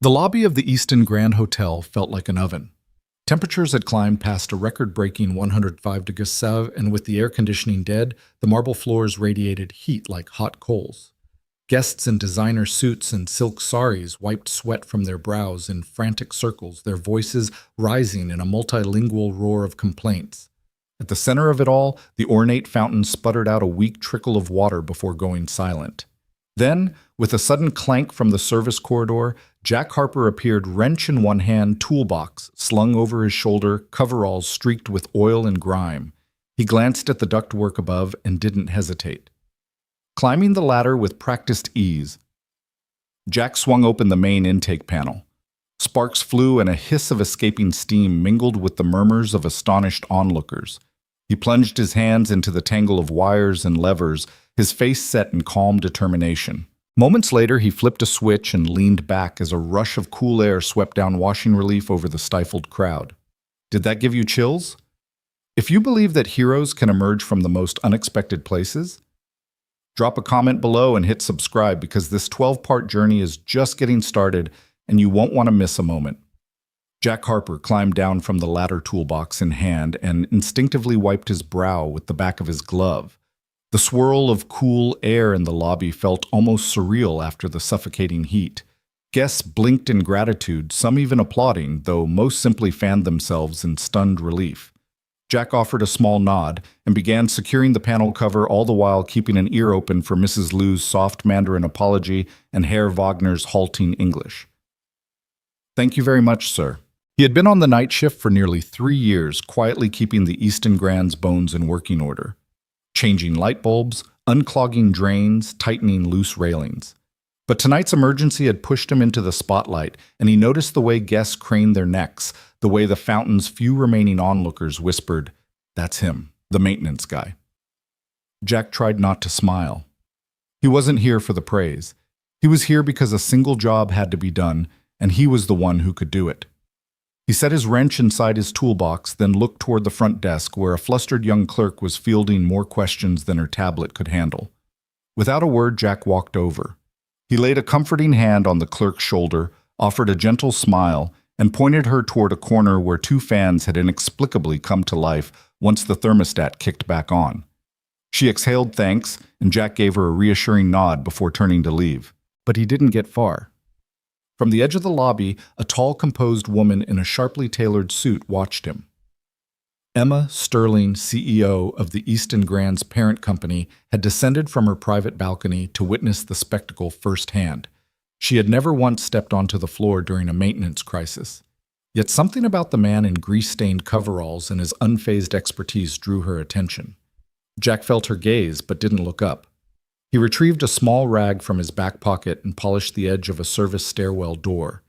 The lobby of the Easton Grand Hotel felt like an oven. Temperatures had climbed past a record-breaking 105 degrees Celsius, and with the air conditioning dead, the marble floors radiated heat like hot coals. Guests in designer suits and silk saris wiped sweat from their brows in frantic circles, their voices rising in a multilingual roar of complaints. At the center of it all, the ornate fountain sputtered out a weak trickle of water before going silent. Then, with a sudden clank from the service corridor, Jack Harper appeared, wrench in one hand, toolbox slung over his shoulder, coveralls streaked with oil and grime. He glanced at the ductwork above and didn't hesitate. Climbing the ladder with practiced ease, Jack swung open the main intake panel. Sparks flew and a hiss of escaping steam mingled with the murmurs of astonished onlookers. He plunged his hands into the tangle of wires and levers, his face set in calm determination. Moments later, he flipped a switch and leaned back as a rush of cool air swept down washing relief over the stifled crowd. Did that give you chills? If you believe that heroes can emerge from the most unexpected places, drop a comment below and hit subscribe because this 12-part journey is just getting started and you won't want to miss a moment. Jack Harper climbed down from the ladder, toolbox in hand, and instinctively wiped his brow with the back of his glove. The swirl of cool air in the lobby felt almost surreal after the suffocating heat. Guests blinked in gratitude, some even applauding, though most simply fanned themselves in stunned relief. Jack offered a small nod and began securing the panel cover, all the while keeping an ear open for Mrs. Liu's soft Mandarin apology and Herr Wagner's halting English. "Thank you very much, sir." He had been on the night shift for nearly 3 years, quietly keeping the Easton Grand's bones in working order. Changing light bulbs, unclogging drains, tightening loose railings. But tonight's emergency had pushed him into the spotlight, and he noticed the way guests craned their necks, the way the fountain's few remaining onlookers whispered, "That's him, the maintenance guy." Jack tried not to smile. He wasn't here for the praise. He was here because a single job had to be done, and he was the one who could do it. He set his wrench inside his toolbox, then looked toward the front desk where a flustered young clerk was fielding more questions than her tablet could handle. Without a word, Jack walked over. He laid a comforting hand on the clerk's shoulder, offered a gentle smile, and pointed her toward a corner where 2 fans had inexplicably come to life once the thermostat kicked back on. She exhaled thanks, and Jack gave her a reassuring nod before turning to leave. But he didn't get far. From the edge of the lobby, a tall, composed woman in a sharply tailored suit watched him. Emma Sterling, CEO of the Easton Grand's parent company, had descended from her private balcony to witness the spectacle firsthand. She had never once stepped onto the floor during a maintenance crisis. Yet something about the man in grease-stained coveralls and his unfazed expertise drew her attention. Jack felt her gaze, but didn't look up. He retrieved a small rag from his back pocket and polished the edge of a service stairwell door.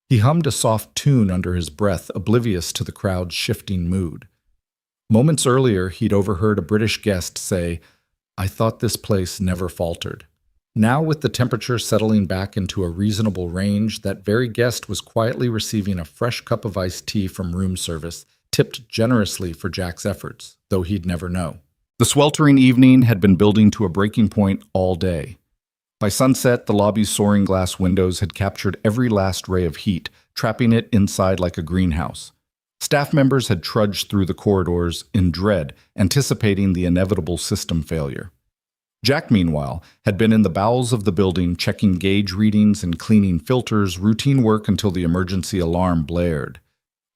He hummed a soft tune under his breath, oblivious to the crowd's shifting mood. Moments earlier, he'd overheard a British guest say, "I thought this place never faltered." Now, with the temperature settling back into a reasonable range, that very guest was quietly receiving a fresh cup of iced tea from room service, tipped generously for Jack's efforts, though he'd never know. The sweltering evening had been building to a breaking point all day. By sunset, the lobby's soaring glass windows had captured every last ray of heat, trapping it inside like a greenhouse. Staff members had trudged through the corridors in dread, anticipating the inevitable system failure. Jack, meanwhile, had been in the bowels of the building, checking gauge readings and cleaning filters, routine work until the emergency alarm blared.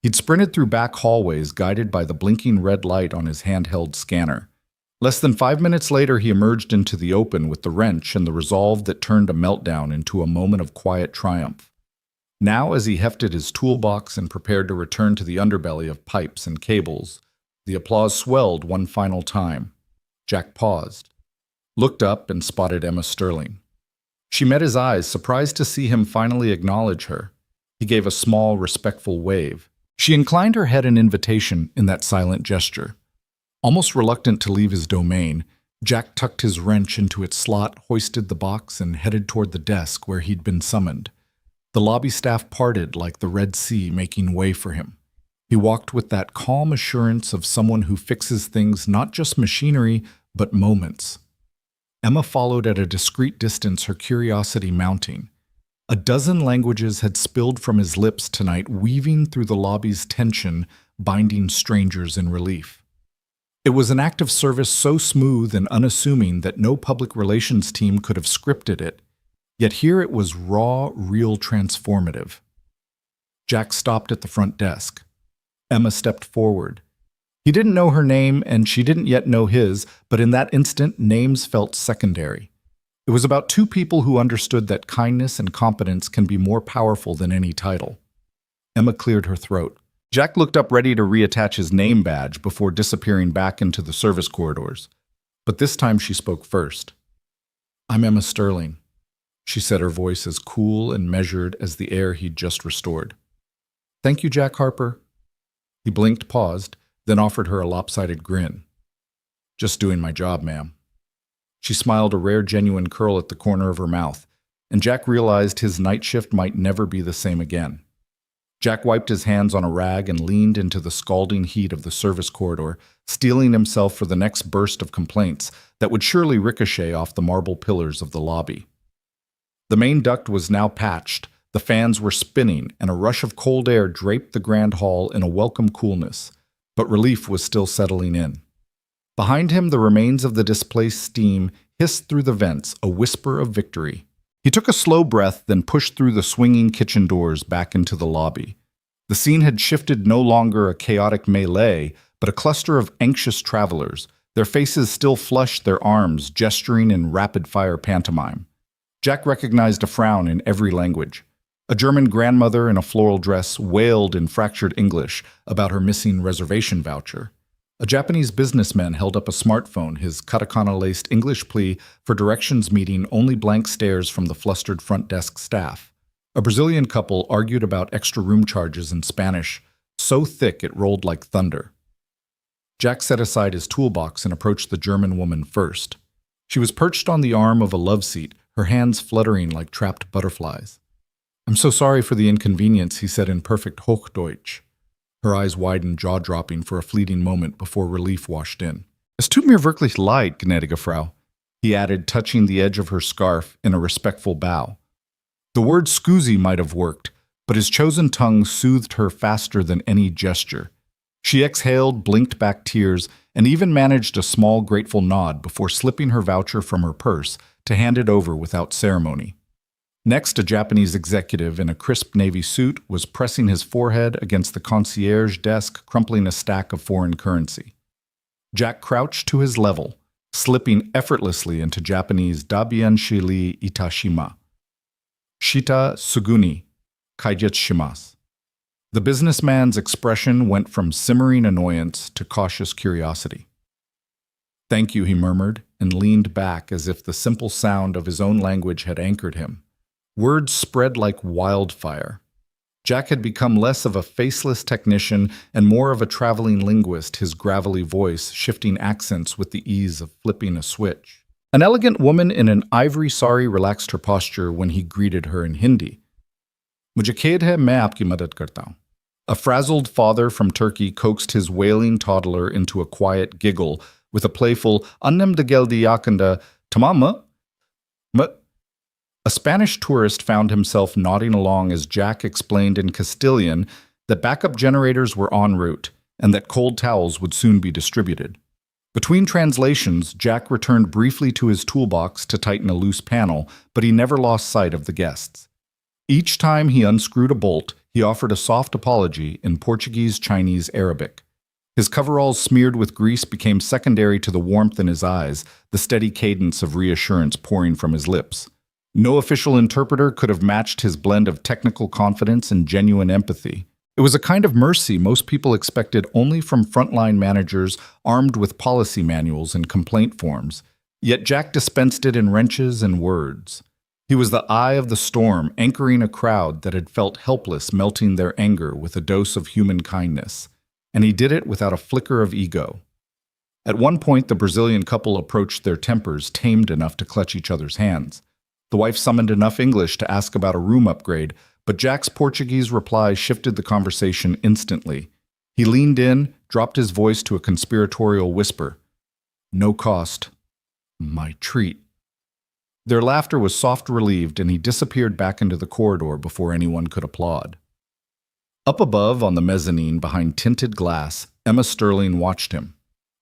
He'd sprinted through back hallways, guided by the blinking red light on his handheld scanner. Less than 5 minutes later, he emerged into the open with the wrench and the resolve that turned a meltdown into a moment of quiet triumph. Now, as he hefted his toolbox and prepared to return to the underbelly of pipes and cables, the applause swelled one final time. Jack paused, looked up, and spotted Emma Sterling. She met his eyes, surprised to see him finally acknowledge her. He gave a small, respectful wave. She inclined her head in invitation in that silent gesture. Almost reluctant to leave his domain, Jack tucked his wrench into its slot, hoisted the box, and headed toward the desk where he'd been summoned. The lobby staff parted like the Red Sea, making way for him. He walked with that calm assurance of someone who fixes things, not just machinery, but moments. Emma followed at a discreet distance, her curiosity mounting. A dozen languages had spilled from his lips tonight, weaving through the lobby's tension, binding strangers in relief. It was an act of service so smooth and unassuming that no public relations team could have scripted it, yet here it was raw, real, transformative. Jack stopped at the front desk. Emma stepped forward. He didn't know her name, and she didn't yet know his, but in that instant, names felt secondary. It was about two people who understood that kindness and competence can be more powerful than any title. Emma cleared her throat. Jack looked up, ready to reattach his name badge before disappearing back into the service corridors. But this time she spoke first. "I'm Emma Sterling," she said, her voice as cool and measured as the air he'd just restored. "Thank you, Jack Harper." He blinked, paused, then offered her a lopsided grin. "Just doing my job, ma'am." She smiled, a rare, genuine curl at the corner of her mouth, and Jack realized his night shift might never be the same again. Jack wiped his hands on a rag and leaned into the scalding heat of the service corridor, steeling himself for the next burst of complaints that would surely ricochet off the marble pillars of the lobby. The main duct was now patched, the fans were spinning, and a rush of cold air draped the grand hall in a welcome coolness, but relief was still settling in. Behind him, the remains of the displaced steam hissed through the vents, a whisper of victory. He took a slow breath, then pushed through the swinging kitchen doors back into the lobby. The scene had shifted, no longer a chaotic melee, but a cluster of anxious travelers, their faces still flushed, their arms gesturing in rapid-fire pantomime. Jack recognized a frown in every language. A German grandmother in a floral dress wailed in fractured English about her missing reservation voucher. A Japanese businessman held up a smartphone, his katakana-laced English plea for directions meeting only blank stares from the flustered front desk staff. A Brazilian couple argued about extra room charges in Spanish, so thick it rolled like thunder. Jack set aside his toolbox and approached the German woman first. She was perched on the arm of a love seat, her hands fluttering like trapped butterflies. "I'm so sorry for the inconvenience," he said in perfect Hochdeutsch. Her eyes widened, jaw-dropping for a fleeting moment before relief washed in. "Es tut mir wirklich leid, gnädige Frau," he added, touching the edge of her scarf in a respectful bow. The word "scusi" might have worked, but his chosen tongue soothed her faster than any gesture. She exhaled, blinked back tears, and even managed a small, grateful nod before slipping her voucher from her purse to hand it over without ceremony. Next, a Japanese executive in a crisp navy suit was pressing his forehead against the concierge desk, crumpling a stack of foreign currency. Jack crouched to his level, slipping effortlessly into Japanese "Dabien shiri itashima." "Shita suguni, kaigetsu shimasu." The businessman's expression went from simmering annoyance to cautious curiosity. "Thank you," he murmured, and leaned back as if the simple sound of his own language had anchored him. Words spread like wildfire. Jack had become less of a faceless technician and more of a traveling linguist, his gravelly voice shifting accents with the ease of flipping a switch. An elegant woman in an ivory sari relaxed her posture when he greeted her in Hindi. "Mujhe khed hai, main aapki madad karta hu." A frazzled father from Turkey coaxed his wailing toddler into a quiet giggle with a playful "Annem de geldi yakında, tamam mı?" A Spanish tourist found himself nodding along as Jack explained in Castilian that backup generators were en route and that cold towels would soon be distributed. Between translations, Jack returned briefly to his toolbox to tighten a loose panel, but he never lost sight of the guests. Each time he unscrewed a bolt, he offered a soft apology in Portuguese, Chinese, Arabic. His coveralls smeared with grease became secondary to the warmth in his eyes, the steady cadence of reassurance pouring from his lips. No official interpreter could have matched his blend of technical confidence and genuine empathy. It was a kind of mercy most people expected only from frontline managers armed with policy manuals and complaint forms. Yet Jack dispensed it in wrenches and words. He was the eye of the storm, anchoring a crowd that had felt helpless, melting their anger with a dose of human kindness. And he did it without a flicker of ego. At one point, the Brazilian couple approached their tempers, tamed enough to clutch each other's hands. The wife summoned enough English to ask about a room upgrade, but Jack's Portuguese reply shifted the conversation instantly. He leaned in, dropped his voice to a conspiratorial whisper. "No cost. My treat." Their laughter was soft relieved, and he disappeared back into the corridor before anyone could applaud. Up above, on the mezzanine behind tinted glass, Emma Sterling watched him.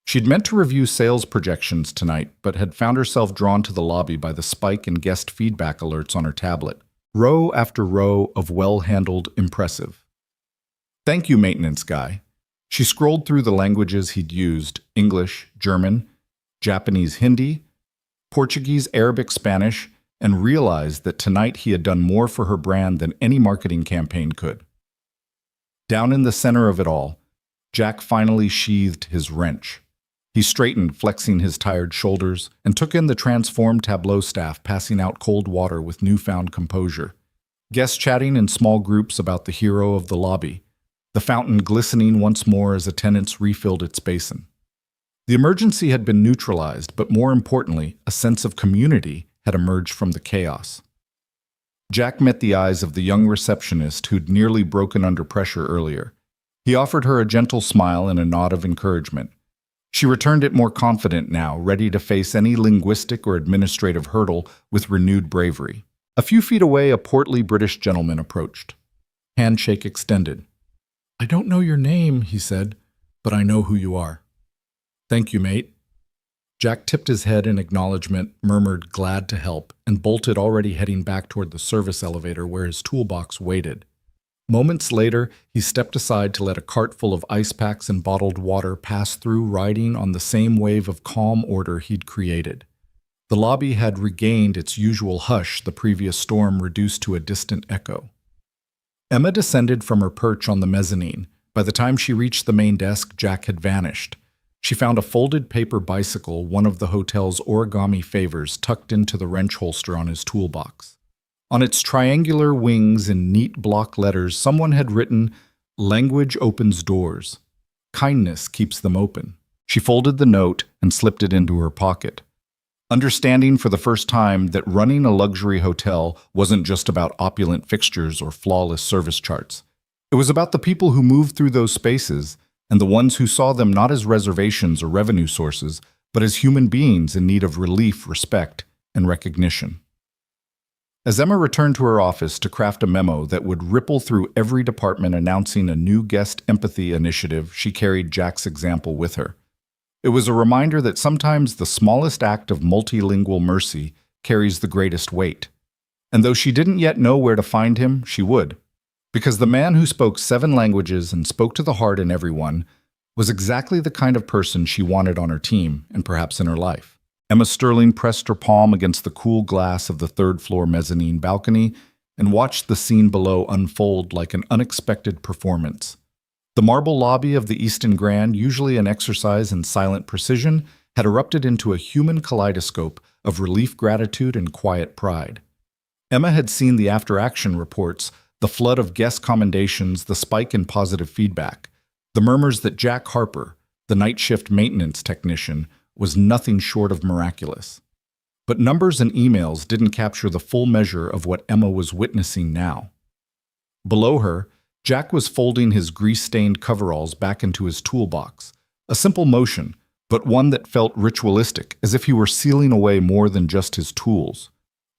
She'd meant to review sales projections tonight, but had found herself drawn to the lobby by the spike in guest feedback alerts on her tablet. Row after row of well-handled impressive. "Thank you, maintenance guy." She scrolled through the languages he'd used: English, German, Japanese, Hindi, Portuguese, Arabic, Spanish, and realized that tonight he had done more for her brand than any marketing campaign could. Down in the center of it all, Jack finally sheathed his wrench. He straightened, flexing his tired shoulders, and took in the transformed Tableau staff passing out cold water with newfound composure. Guests chatting in small groups about the hero of the lobby, the fountain glistening once more as attendants refilled its basin. The emergency had been neutralized, but more importantly, a sense of community had emerged from the chaos. Jack met the eyes of the young receptionist who'd nearly broken under pressure earlier. He offered her a gentle smile and a nod of encouragement. She returned it more confident now, ready to face any linguistic or administrative hurdle with renewed bravery. A few feet away, a portly British gentleman approached. Handshake extended. "I don't know your name," he said, "but I know who you are." "Thank you, mate." Jack tipped his head in acknowledgement, murmured glad to help, and bolted, already heading back toward the service elevator where his toolbox waited. Moments later, he stepped aside to let a cart full of ice packs and bottled water pass through, riding on the same wave of calm order he'd created. The lobby had regained its usual hush, the previous storm reduced to a distant echo. Emma descended from her perch on the mezzanine. By the time she reached the main desk, Jack had vanished. She found a folded paper bicycle, one of the hotel's origami favors, tucked into the wrench holster on his toolbox. On its triangular wings in neat block letters, someone had written, "Language opens doors. Kindness keeps them open." She folded the note and slipped it into her pocket, understanding for the first time that running a luxury hotel wasn't just about opulent fixtures or flawless service charts. It was about the people who moved through those spaces, and the ones who saw them not as reservations or revenue sources, but as human beings in need of relief, respect, and recognition. As Emma returned to her office to craft a memo that would ripple through every department announcing a new guest empathy initiative, she carried Jack's example with her. It was a reminder that sometimes the smallest act of multilingual mercy carries the greatest weight. And though she didn't yet know where to find him, she would. Because the man who spoke 7 languages and spoke to the heart in everyone was exactly the kind of person she wanted on her team and perhaps in her life. Emma Sterling pressed her palm against the cool glass of the third-floor mezzanine balcony and watched the scene below unfold like an unexpected performance. The marble lobby of the Easton Grand, usually an exercise in silent precision, had erupted into a human kaleidoscope of relief, gratitude, and quiet pride. Emma had seen the after-action reports, the flood of guest commendations, the spike in positive feedback, the murmurs that Jack Harper, the night shift maintenance technician, was nothing short of miraculous. But numbers and emails didn't capture the full measure of what Emma was witnessing now. Below her, Jack was folding his grease-stained coveralls back into his toolbox, a simple motion, but one that felt ritualistic, as if he were sealing away more than just his tools.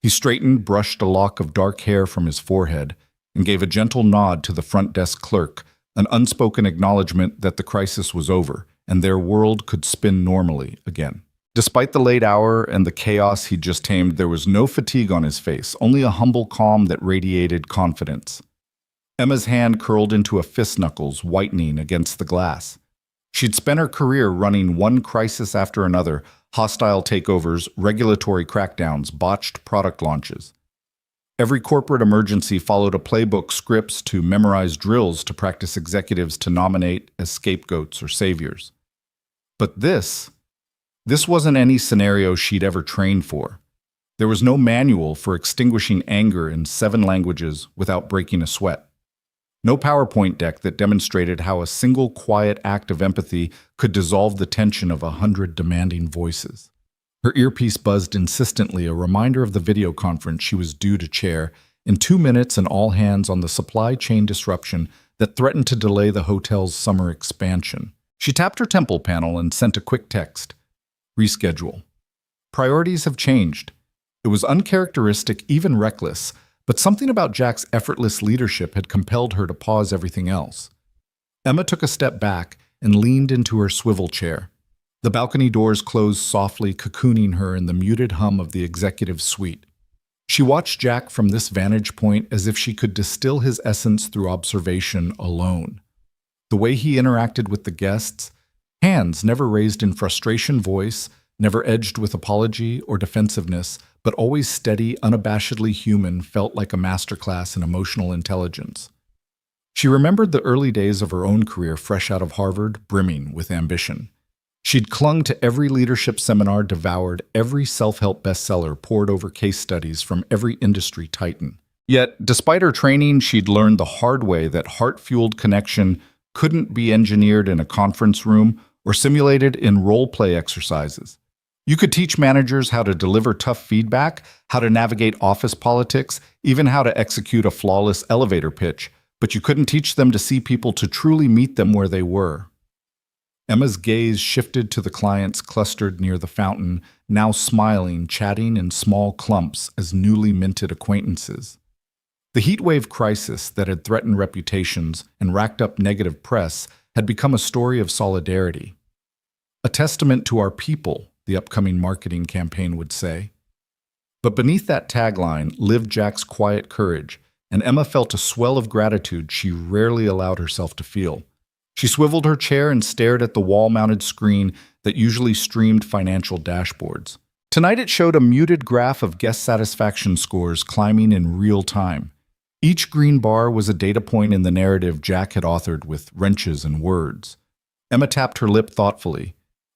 He straightened, brushed a lock of dark hair from his forehead, and gave a gentle nod to the front desk clerk, an unspoken acknowledgement that the crisis was over, and their world could spin normally again. Despite the late hour and the chaos he'd just tamed, there was no fatigue on his face, only a humble calm that radiated confidence. Emma's hand curled into a fist knuckles, whitening against the glass. She'd spent her career running one crisis after another: hostile takeovers, regulatory crackdowns, botched product launches. Every corporate emergency followed a playbook, scripts to memorize, drills to practice executives to nominate as scapegoats or saviors. But this wasn't any scenario she'd ever trained for. There was no manual for extinguishing anger in 7 languages without breaking a sweat. No PowerPoint deck that demonstrated how a single quiet act of empathy could dissolve the tension of 100 demanding voices. Her earpiece buzzed insistently, a reminder of the video conference she was due to chair in 2 minutes, and all hands on the supply chain disruption that threatened to delay the hotel's summer expansion. She tapped her temple panel and sent a quick text. Reschedule. Priorities have changed. It was uncharacteristic, even reckless, but something about Jack's effortless leadership had compelled her to pause everything else. Emma took a step back and leaned into her swivel chair. The balcony doors closed softly, cocooning her in the muted hum of the executive suite. She watched Jack from this vantage point as if she could distill his essence through observation alone. The way he interacted with the guests, hands never raised in frustration, voice never edged with apology or defensiveness, but always steady, unabashedly human, felt like a masterclass in emotional intelligence. She remembered the early days of her own career fresh out of Harvard, brimming with ambition. She'd clung to every leadership seminar, devoured every self-help bestseller, pored over case studies from every industry titan. Yet, despite her training, she'd learned the hard way that heart-fueled connection couldn't be engineered in a conference room or simulated in role-play exercises. You could teach managers how to deliver tough feedback, how to navigate office politics, even how to execute a flawless elevator pitch, but you couldn't teach them to see people, to truly meet them where they were. Emma's gaze shifted to the clients clustered near the fountain, now smiling, chatting in small clumps as newly minted acquaintances. The heatwave crisis that had threatened reputations and racked up negative press had become a story of solidarity. A testament to our people, the upcoming marketing campaign would say. But beneath that tagline lived Jack's quiet courage, and Emma felt a swell of gratitude she rarely allowed herself to feel. She swiveled her chair and stared at the wall-mounted screen that usually streamed financial dashboards. Tonight it showed a muted graph of guest satisfaction scores climbing in real time. Each green bar was a data point in the narrative Jack had authored with wrenches and words. Emma tapped her lip thoughtfully.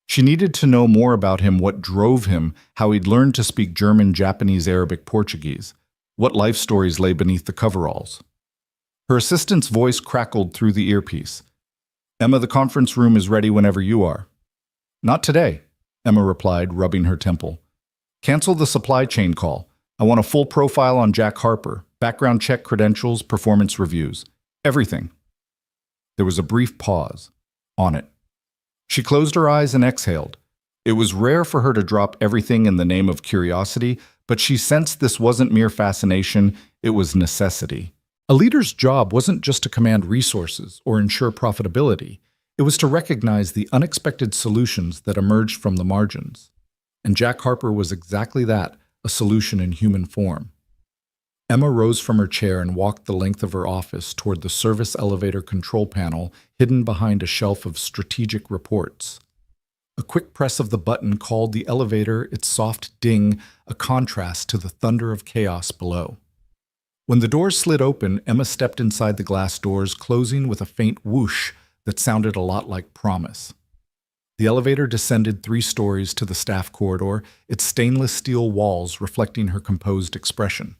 She needed to know more about him, what drove him, how he'd learned to speak German, Japanese, Arabic, Portuguese, what life stories lay beneath the coveralls. Her assistant's voice crackled through the earpiece. "Emma, the conference room is ready whenever you are." "Not today," Emma replied, rubbing her temple. "Cancel the supply chain call. I want a full profile on Jack Harper, background check, credentials, performance reviews. Everything." There was a brief pause. On it. She closed her eyes and exhaled. It was rare for her to drop everything in the name of curiosity, but she sensed this wasn't mere fascination, it was necessity. A leader's job wasn't just to command resources or ensure profitability. It was to recognize the unexpected solutions that emerged from the margins. And Jack Harper was exactly that, a solution in human form. Emma rose from her chair and walked the length of her office toward the service elevator control panel hidden behind a shelf of strategic reports. A quick press of the button called the elevator, its soft ding a contrast to the thunder of chaos below. When the doors slid open, Emma stepped inside the glass doors, closing with a faint whoosh that sounded a lot like promise. The elevator descended 3 stories to the staff corridor, its stainless steel walls reflecting her composed expression.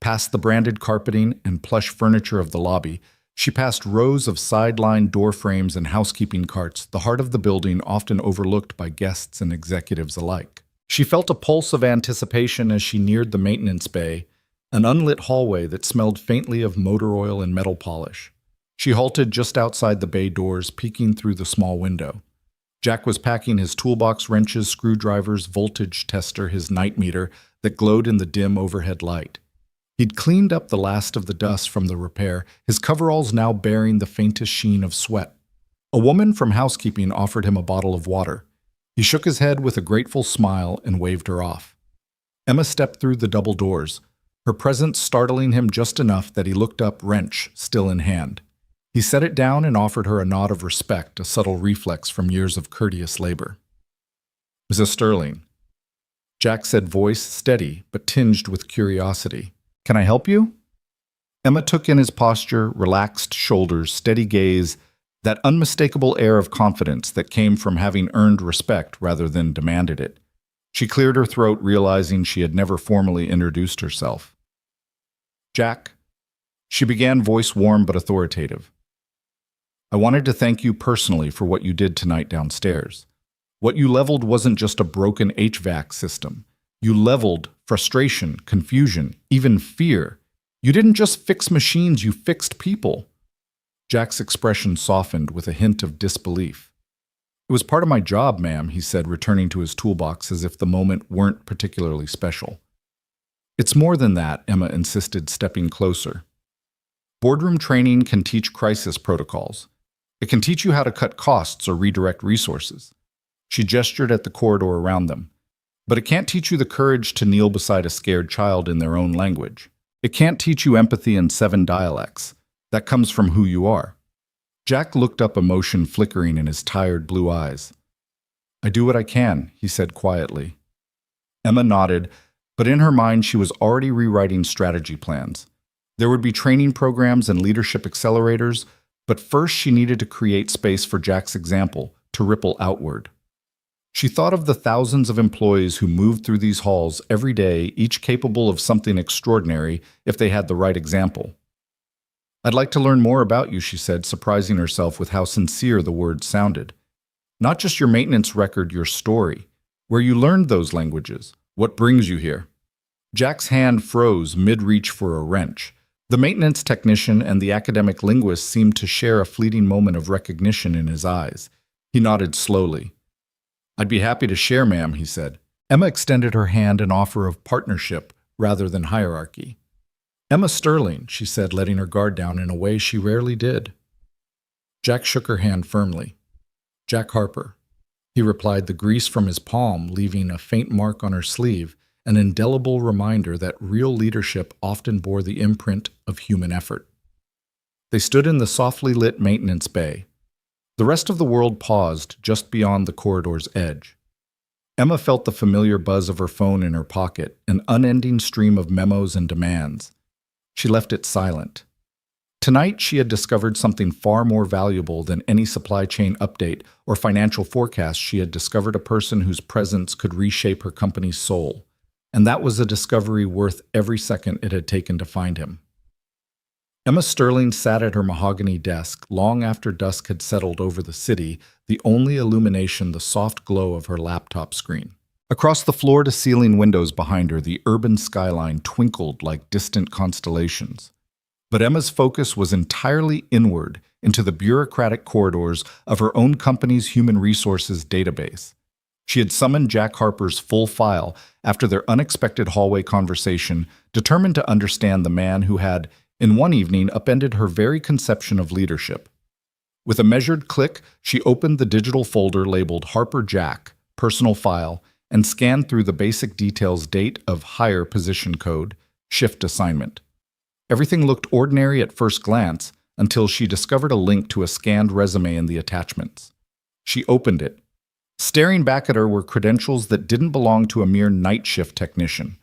Past the branded carpeting and plush furniture of the lobby, she passed rows of sidelined door frames and housekeeping carts, the heart of the building often overlooked by guests and executives alike. She felt a pulse of anticipation as she neared the maintenance bay, an unlit hallway that smelled faintly of motor oil and metal polish. She halted just outside the bay doors, peeking through the small window. Jack was packing his toolbox, wrenches, screwdrivers, voltage tester, his night meter that glowed in the dim overhead light. He'd cleaned up the last of the dust from the repair, his coveralls now bearing the faintest sheen of sweat. A woman from housekeeping offered him a bottle of water. He shook his head with a grateful smile and waved her off. Emma stepped through the double doors, her presence startling him just enough that he looked up, wrench still in hand. He set it down and offered her a nod of respect, a subtle reflex from years of courteous labor. "Mrs. Sterling," Jack said, voice steady but tinged with curiosity. "Can I help you?" Emma took in his posture, relaxed shoulders, steady gaze, that unmistakable air of confidence that came from having earned respect rather than demanded it. She cleared her throat, realizing she had never formally introduced herself. "Jack," she began, voice warm but authoritative. "I wanted to thank you personally for what you did tonight downstairs. What you leveled wasn't just a broken HVAC system. You leveled frustration, confusion, even fear. You didn't just fix machines, you fixed people." Jack's expression softened with a hint of disbelief. "It was part of my job, ma'am," he said, returning to his toolbox as if the moment weren't particularly special. It's more than that, Emma insisted, stepping closer. Boardroom training can teach crisis protocols. It can teach you how to cut costs or redirect resources. She gestured at the corridor around them. But it can't teach you the courage to kneel beside a scared child in their own language. It can't teach you empathy in 7 dialects. That comes from who you are. Jack looked up, emotion flickering in his tired blue eyes. I do what I can, he said quietly. Emma nodded, but in her mind she was already rewriting strategy plans. There would be training programs and leadership accelerators, but first she needed to create space for Jack's example to ripple outward. She thought of the thousands of employees who moved through these halls every day, each capable of something extraordinary if they had the right example. I'd like to learn more about you, she said, surprising herself with how sincere the words sounded. Not just your maintenance record, your story, where you learned those languages, what brings you here. Jack's hand froze mid-reach for a wrench. The maintenance technician and the academic linguist seemed to share a fleeting moment of recognition in his eyes. He nodded slowly. I'd be happy to share, ma'am, he said. Emma extended her hand in offer of partnership rather than hierarchy. Emma Sterling, she said, letting her guard down in a way she rarely did. Jack shook her hand firmly. Jack Harper. He replied, the grease from his palm leaving a faint mark on her sleeve, an indelible reminder that real leadership often bore the imprint of human effort. They stood in the softly lit maintenance bay. The rest of the world paused just beyond the corridor's edge. Emma felt the familiar buzz of her phone in her pocket, an unending stream of memos and demands. She left it silent. Tonight she had discovered something far more valuable than any supply chain update or financial forecast. She had discovered a person whose presence could reshape her company's soul, and that was a discovery worth every second it had taken to find him. Emma Sterling sat at her mahogany desk long after dusk had settled over the city, the only illumination the soft glow of her laptop screen. Across the floor-to-ceiling windows behind her, the urban skyline twinkled like distant constellations. But Emma's focus was entirely inward, into the bureaucratic corridors of her own company's human resources database. She had summoned Jack Harper's full file after their unexpected hallway conversation, determined to understand the man who had, in one evening, upended her very conception of leadership. With a measured click, she opened the digital folder labeled Harper Jack, Personal File, and scanned through the basic details: date of hire, position code, shift assignment. Everything looked ordinary at first glance until she discovered a link to a scanned resume in the attachments. She opened it. Staring back at her were credentials that didn't belong to a mere night shift technician.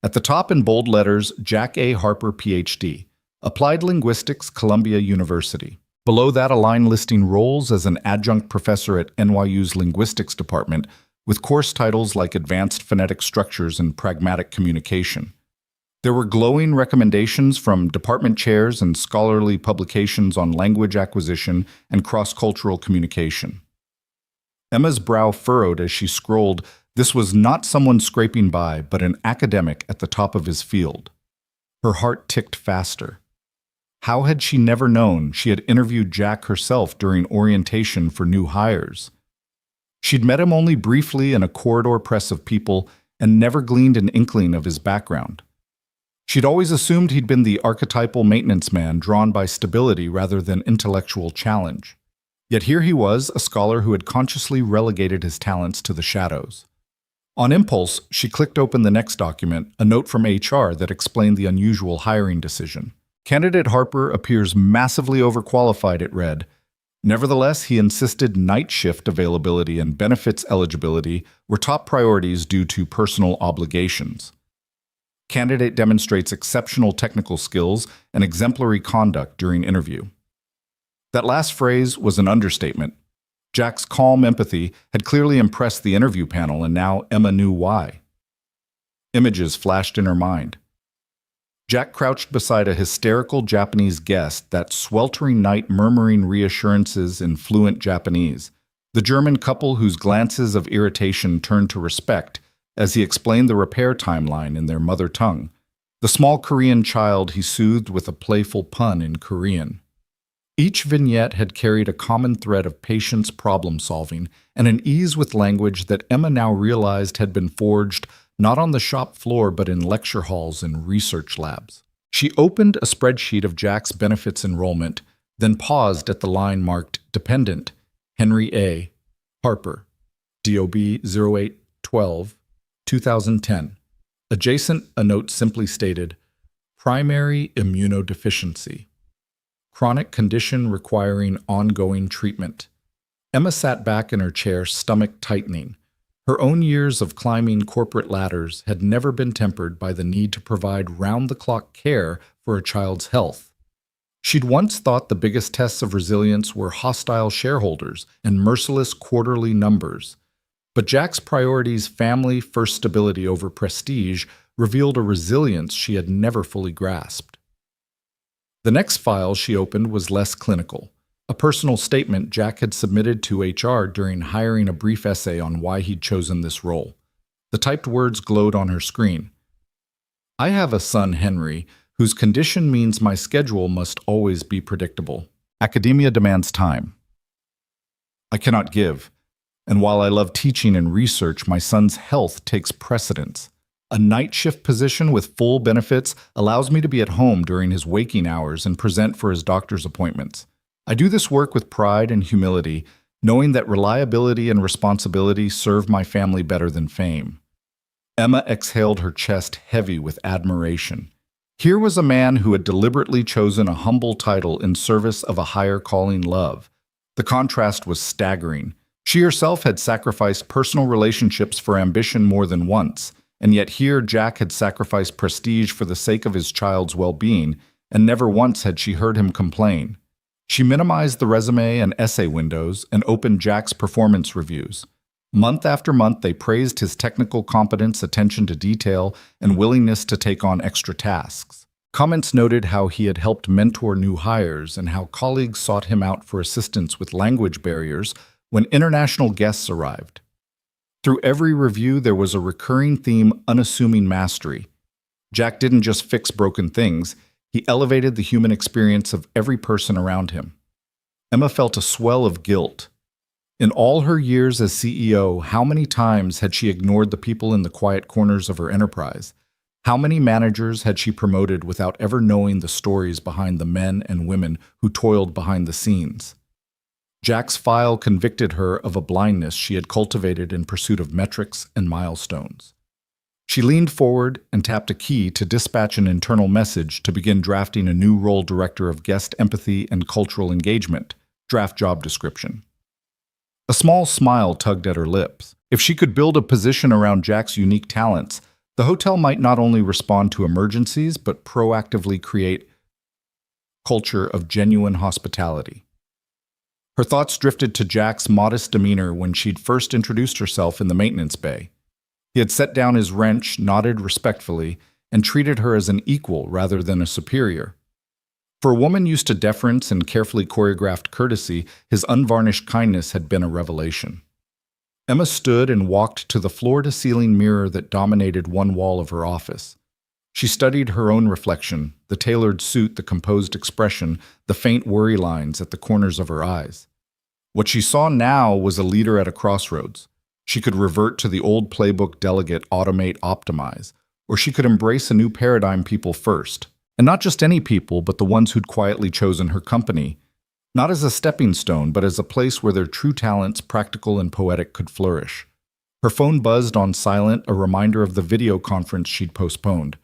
At the top in bold letters, Jack A. Harper, Ph.D., Applied Linguistics, Columbia University. Below that, a line listing roles as an adjunct professor at NYU's Linguistics Department, with course titles like Advanced Phonetic Structures and Pragmatic Communication. There were glowing recommendations from department chairs and scholarly publications on language acquisition and cross-cultural communication. Emma's brow furrowed as she scrolled. This was not someone scraping by, but an academic at the top of his field. Her heart ticked faster. How had she never known she had interviewed Jack herself during orientation for new hires? She'd met him only briefly in a corridor press of people and never gleaned an inkling of his background. She'd always assumed he'd been the archetypal maintenance man drawn by stability rather than intellectual challenge. Yet here he was, a scholar who had consciously relegated his talents to the shadows. On impulse, she clicked open the next document, a note from HR that explained the unusual hiring decision. Candidate Harper appears massively overqualified, it read. Nevertheless, he insisted night shift availability and benefits eligibility were top priorities due to personal obligations. Candidate demonstrates exceptional technical skills and exemplary conduct during interview. That last phrase was an understatement. Jack's calm empathy had clearly impressed the interview panel, and now Emma knew why. Images flashed in her mind. Jack crouched beside a hysterical Japanese guest, that sweltering night murmuring reassurances in fluent Japanese, the German couple whose glances of irritation turned to respect as he explained the repair timeline in their mother tongue, the small Korean child he soothed with a playful pun in Korean. Each vignette had carried a common thread of patience, problem-solving, and an ease with language that Emma now realized had been forged not on the shop floor but in lecture halls and research labs. She opened a spreadsheet of Jack's benefits enrollment, then paused at the line marked Dependent, Henry A. Harper, DOB 0812, 2010. Adjacent, a note simply stated, Primary immunodeficiency. Chronic condition requiring ongoing treatment. Emma sat back in her chair, stomach tightening. Her own years of climbing corporate ladders had never been tempered by the need to provide round-the-clock care for a child's health. She'd once thought the biggest tests of resilience were hostile shareholders and merciless quarterly numbers. But Jack's priorities, family, first stability over prestige, revealed a resilience she had never fully grasped. The next file she opened was less clinical. A personal statement Jack had submitted to HR during hiring, a brief essay on why he'd chosen this role. The typed words glowed on her screen. I have a son, Henry, whose condition means my schedule must always be predictable. Academia demands time I cannot give, and while I love teaching and research, my son's health takes precedence. A night shift position with full benefits allows me to be at home during his waking hours and present for his doctor's appointments. I do this work with pride and humility, knowing that reliability and responsibility serve my family better than fame. Emma exhaled, her chest heavy with admiration. Here was a man who had deliberately chosen a humble title in service of a higher calling, love. The contrast was staggering. She herself had sacrificed personal relationships for ambition more than once, and yet here Jack had sacrificed prestige for the sake of his child's well-being, and never once had she heard him complain. She minimized the resume and essay windows and opened Jack's performance reviews. Month after month, they praised his technical competence, attention to detail, and willingness to take on extra tasks. Comments noted how he had helped mentor new hires and how colleagues sought him out for assistance with language barriers when international guests arrived. Through every review, there was a recurring theme: unassuming mastery. Jack didn't just fix broken things, he elevated the human experience of every person around him. Emma felt a swell of guilt. In all her years as CEO, how many times had she ignored the people in the quiet corners of her enterprise? How many managers had she promoted without ever knowing the stories behind the men and women who toiled behind the scenes? Jack's file convicted her of a blindness she had cultivated in pursuit of metrics and milestones. She leaned forward and tapped a key to dispatch an internal message to begin drafting a new role: Director of Guest Empathy and Cultural Engagement, draft job description. A small smile tugged at her lips. If she could build a position around Jack's unique talents, the hotel might not only respond to emergencies, but proactively create a culture of genuine hospitality. Her thoughts drifted to Jack's modest demeanor when she'd first introduced herself in the maintenance bay. He had set down his wrench, nodded respectfully, and treated her as an equal rather than a superior. For a woman used to deference and carefully choreographed courtesy, his unvarnished kindness had been a revelation. Emma stood and walked to the floor-to-ceiling mirror that dominated one wall of her office. She studied her own reflection, the tailored suit, the composed expression, the faint worry lines at the corners of her eyes. What she saw now was a leader at a crossroads. She could revert to the old playbook: delegate, automate, optimize, or she could embrace a new paradigm: people first. And not just any people, but the ones who'd quietly chosen her company, not as a stepping stone, but as a place where their true talents, practical and poetic, could flourish. Her phone buzzed on silent, a reminder of the video conference she'd postponed.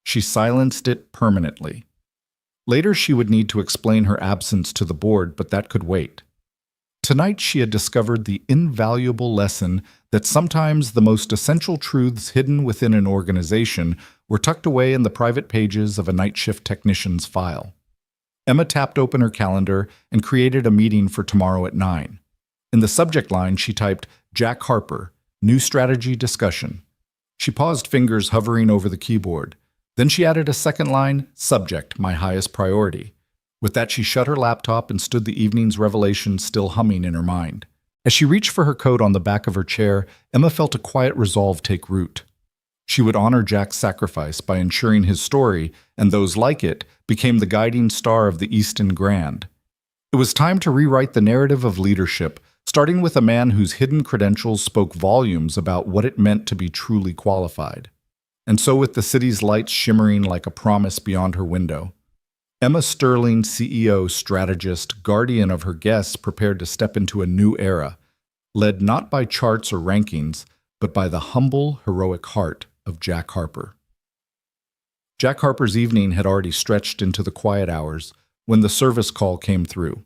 She silenced it permanently. Later she would need to explain her absence to the board, but that could wait. Tonight she had discovered the invaluable lesson that sometimes the most essential truths hidden within an organization were tucked away in the private pages of a night shift technician's file. Emma tapped open her calendar and created a meeting for tomorrow at 9. In the subject line, she typed, Jack Harper, New Strategy Discussion. She paused, fingers hovering over the keyboard. Then she added a second line, Subject, My Highest Priority. With that, she shut her laptop and stood, the evening's revelation still humming in her mind. As she reached for her coat on the back of her chair, Emma felt a quiet resolve take root. She would honor Jack's sacrifice by ensuring his story, and those like it, became the guiding star of the Easton Grand. It was time to rewrite the narrative of leadership, starting with a man whose hidden credentials spoke volumes about what it meant to be truly qualified. And so with the city's lights shimmering like a promise beyond her window, Emma Sterling, CEO, strategist, guardian of her guests, prepared to step into a new era, led not by charts or rankings, but by the humble, heroic heart of Jack Harper. Jack Harper's evening had already stretched into the quiet hours when the service call came through.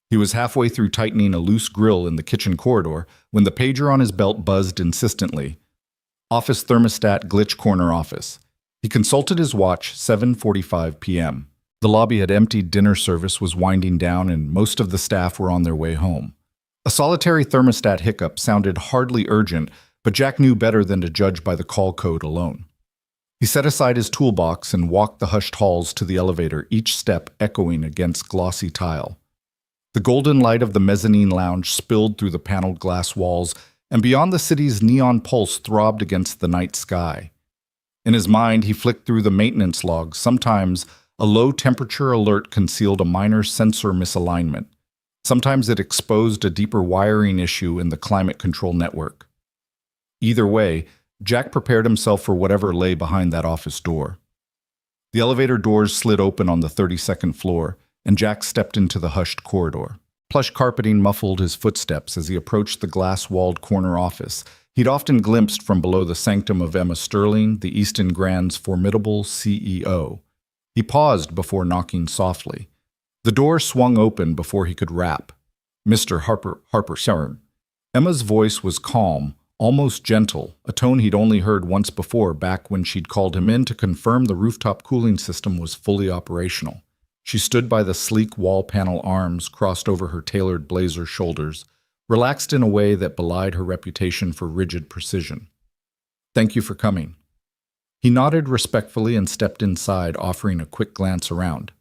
He was halfway through tightening a loose grill in the kitchen corridor when the pager on his belt buzzed insistently. Office thermostat, glitch corner office. He consulted his watch, 7:45 p.m. The lobby had emptied, dinner service was winding down, and most of the staff were on their way home. A solitary thermostat hiccup sounded hardly urgent, but Jack knew better than to judge by the call code alone. He set aside his toolbox and walked the hushed halls to the elevator, each step echoing against glossy tile. The golden light of the mezzanine lounge spilled through the paneled glass walls, and beyond the city's neon pulse throbbed against the night sky. In his mind, he flicked through the maintenance logs. Sometimes a low-temperature alert concealed a minor sensor misalignment. Sometimes it exposed a deeper wiring issue in the climate control network. Either way, Jack prepared himself for whatever lay behind that office door. The elevator doors slid open on the 32nd floor, and Jack stepped into the hushed corridor. Plush carpeting muffled his footsteps as he approached the glass-walled corner office he'd often glimpsed from below the sanctum of Emma Sterling, the Easton Grand's formidable CEO. He paused before knocking softly. The door swung open before he could rap. "Mr. Harper, sir." Emma's voice was calm, almost gentle, a tone he'd only heard once before back when she'd called him in to confirm the rooftop cooling system was fully operational. She stood by the sleek wall panel, arms crossed over her tailored blazer shoulders, relaxed in a way that belied her reputation for rigid precision. "Thank you for coming." He nodded respectfully and stepped inside, offering a quick glance around.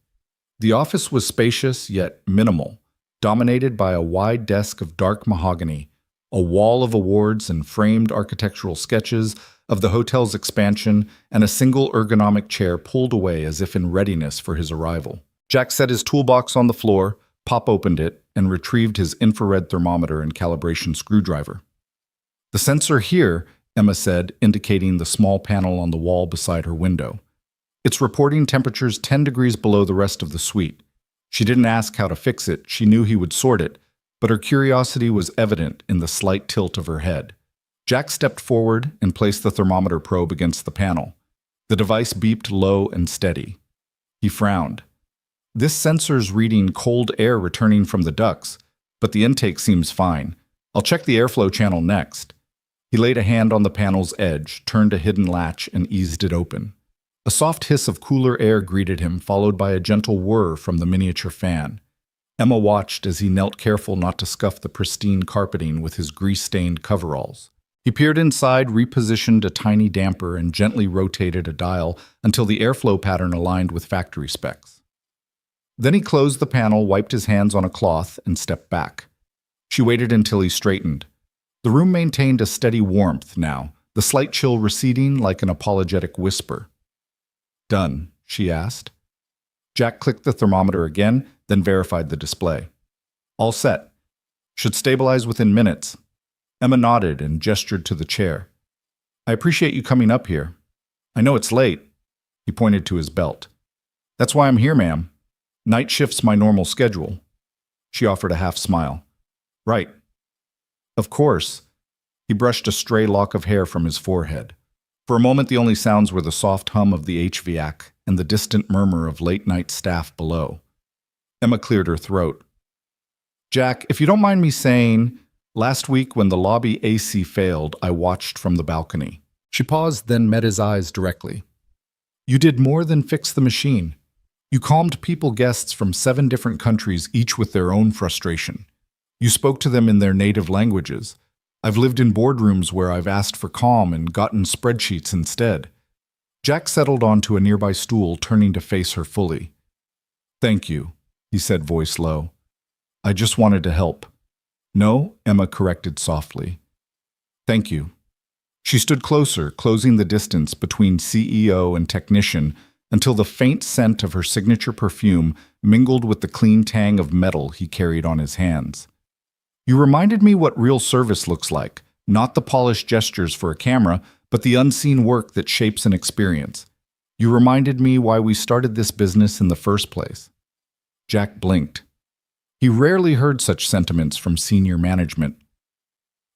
The office was spacious yet minimal, dominated by a wide desk of dark mahogany, a wall of awards and framed architectural sketches of the hotel's expansion, and a single ergonomic chair pulled away as if in readiness for his arrival. Jack set his toolbox on the floor, pop-opened it, and retrieved his infrared thermometer and calibration screwdriver. "The sensor here," Emma said, indicating the small panel on the wall beside her window. "It's reporting temperatures 10 degrees below the rest of the suite." She didn't ask how to fix it. She knew he would sort it, but her curiosity was evident in the slight tilt of her head. Jack stepped forward and placed the thermometer probe against the panel. The device beeped low and steady. He frowned. "This sensor's reading cold air returning from the ducts, but the intake seems fine. I'll check the airflow channel next." He laid a hand on the panel's edge, turned a hidden latch, and eased it open. A soft hiss of cooler air greeted him, followed by a gentle whir from the miniature fan. Emma watched as he knelt, careful not to scuff the pristine carpeting with his grease-stained coveralls. He peered inside, repositioned a tiny damper, and gently rotated a dial until the airflow pattern aligned with factory specs. Then he closed the panel, wiped his hands on a cloth, and stepped back. She waited until he straightened. The room maintained a steady warmth now, the slight chill receding like an apologetic whisper. "Done?" she asked. Jack clicked the thermometer again, then verified the display. "All set. Should stabilize within minutes." Emma nodded and gestured to the chair. "I appreciate you coming up here. I know it's late." He pointed to his belt. "That's why I'm here, ma'am. Night shift's my normal schedule." She offered a half smile. "Right. Of course." He brushed a stray lock of hair from his forehead. For a moment, the only sounds were the soft hum of the HVAC and the distant murmur of late-night staff below. Emma cleared her throat. "Jack, if you don't mind me saying, last week when the lobby AC failed, I watched from the balcony." She paused, then met his eyes directly. "You did more than fix the machine. You calmed guests from 7 different countries, each with their own frustration. You spoke to them in their native languages. I've lived in boardrooms where I've asked for calm and gotten spreadsheets instead." Jack settled onto a nearby stool, turning to face her fully. "Thank you," he said, voice low. "I just wanted to help." "No," Emma corrected softly. "Thank you." She stood closer, closing the distance between CEO and technician until the faint scent of her signature perfume mingled with the clean tang of metal he carried on his hands. You reminded me what real service looks like, not the polished gestures for a camera, but the unseen work that shapes an experience. You reminded me why we started this business in the first place. Jack blinked. He rarely heard such sentiments from senior management.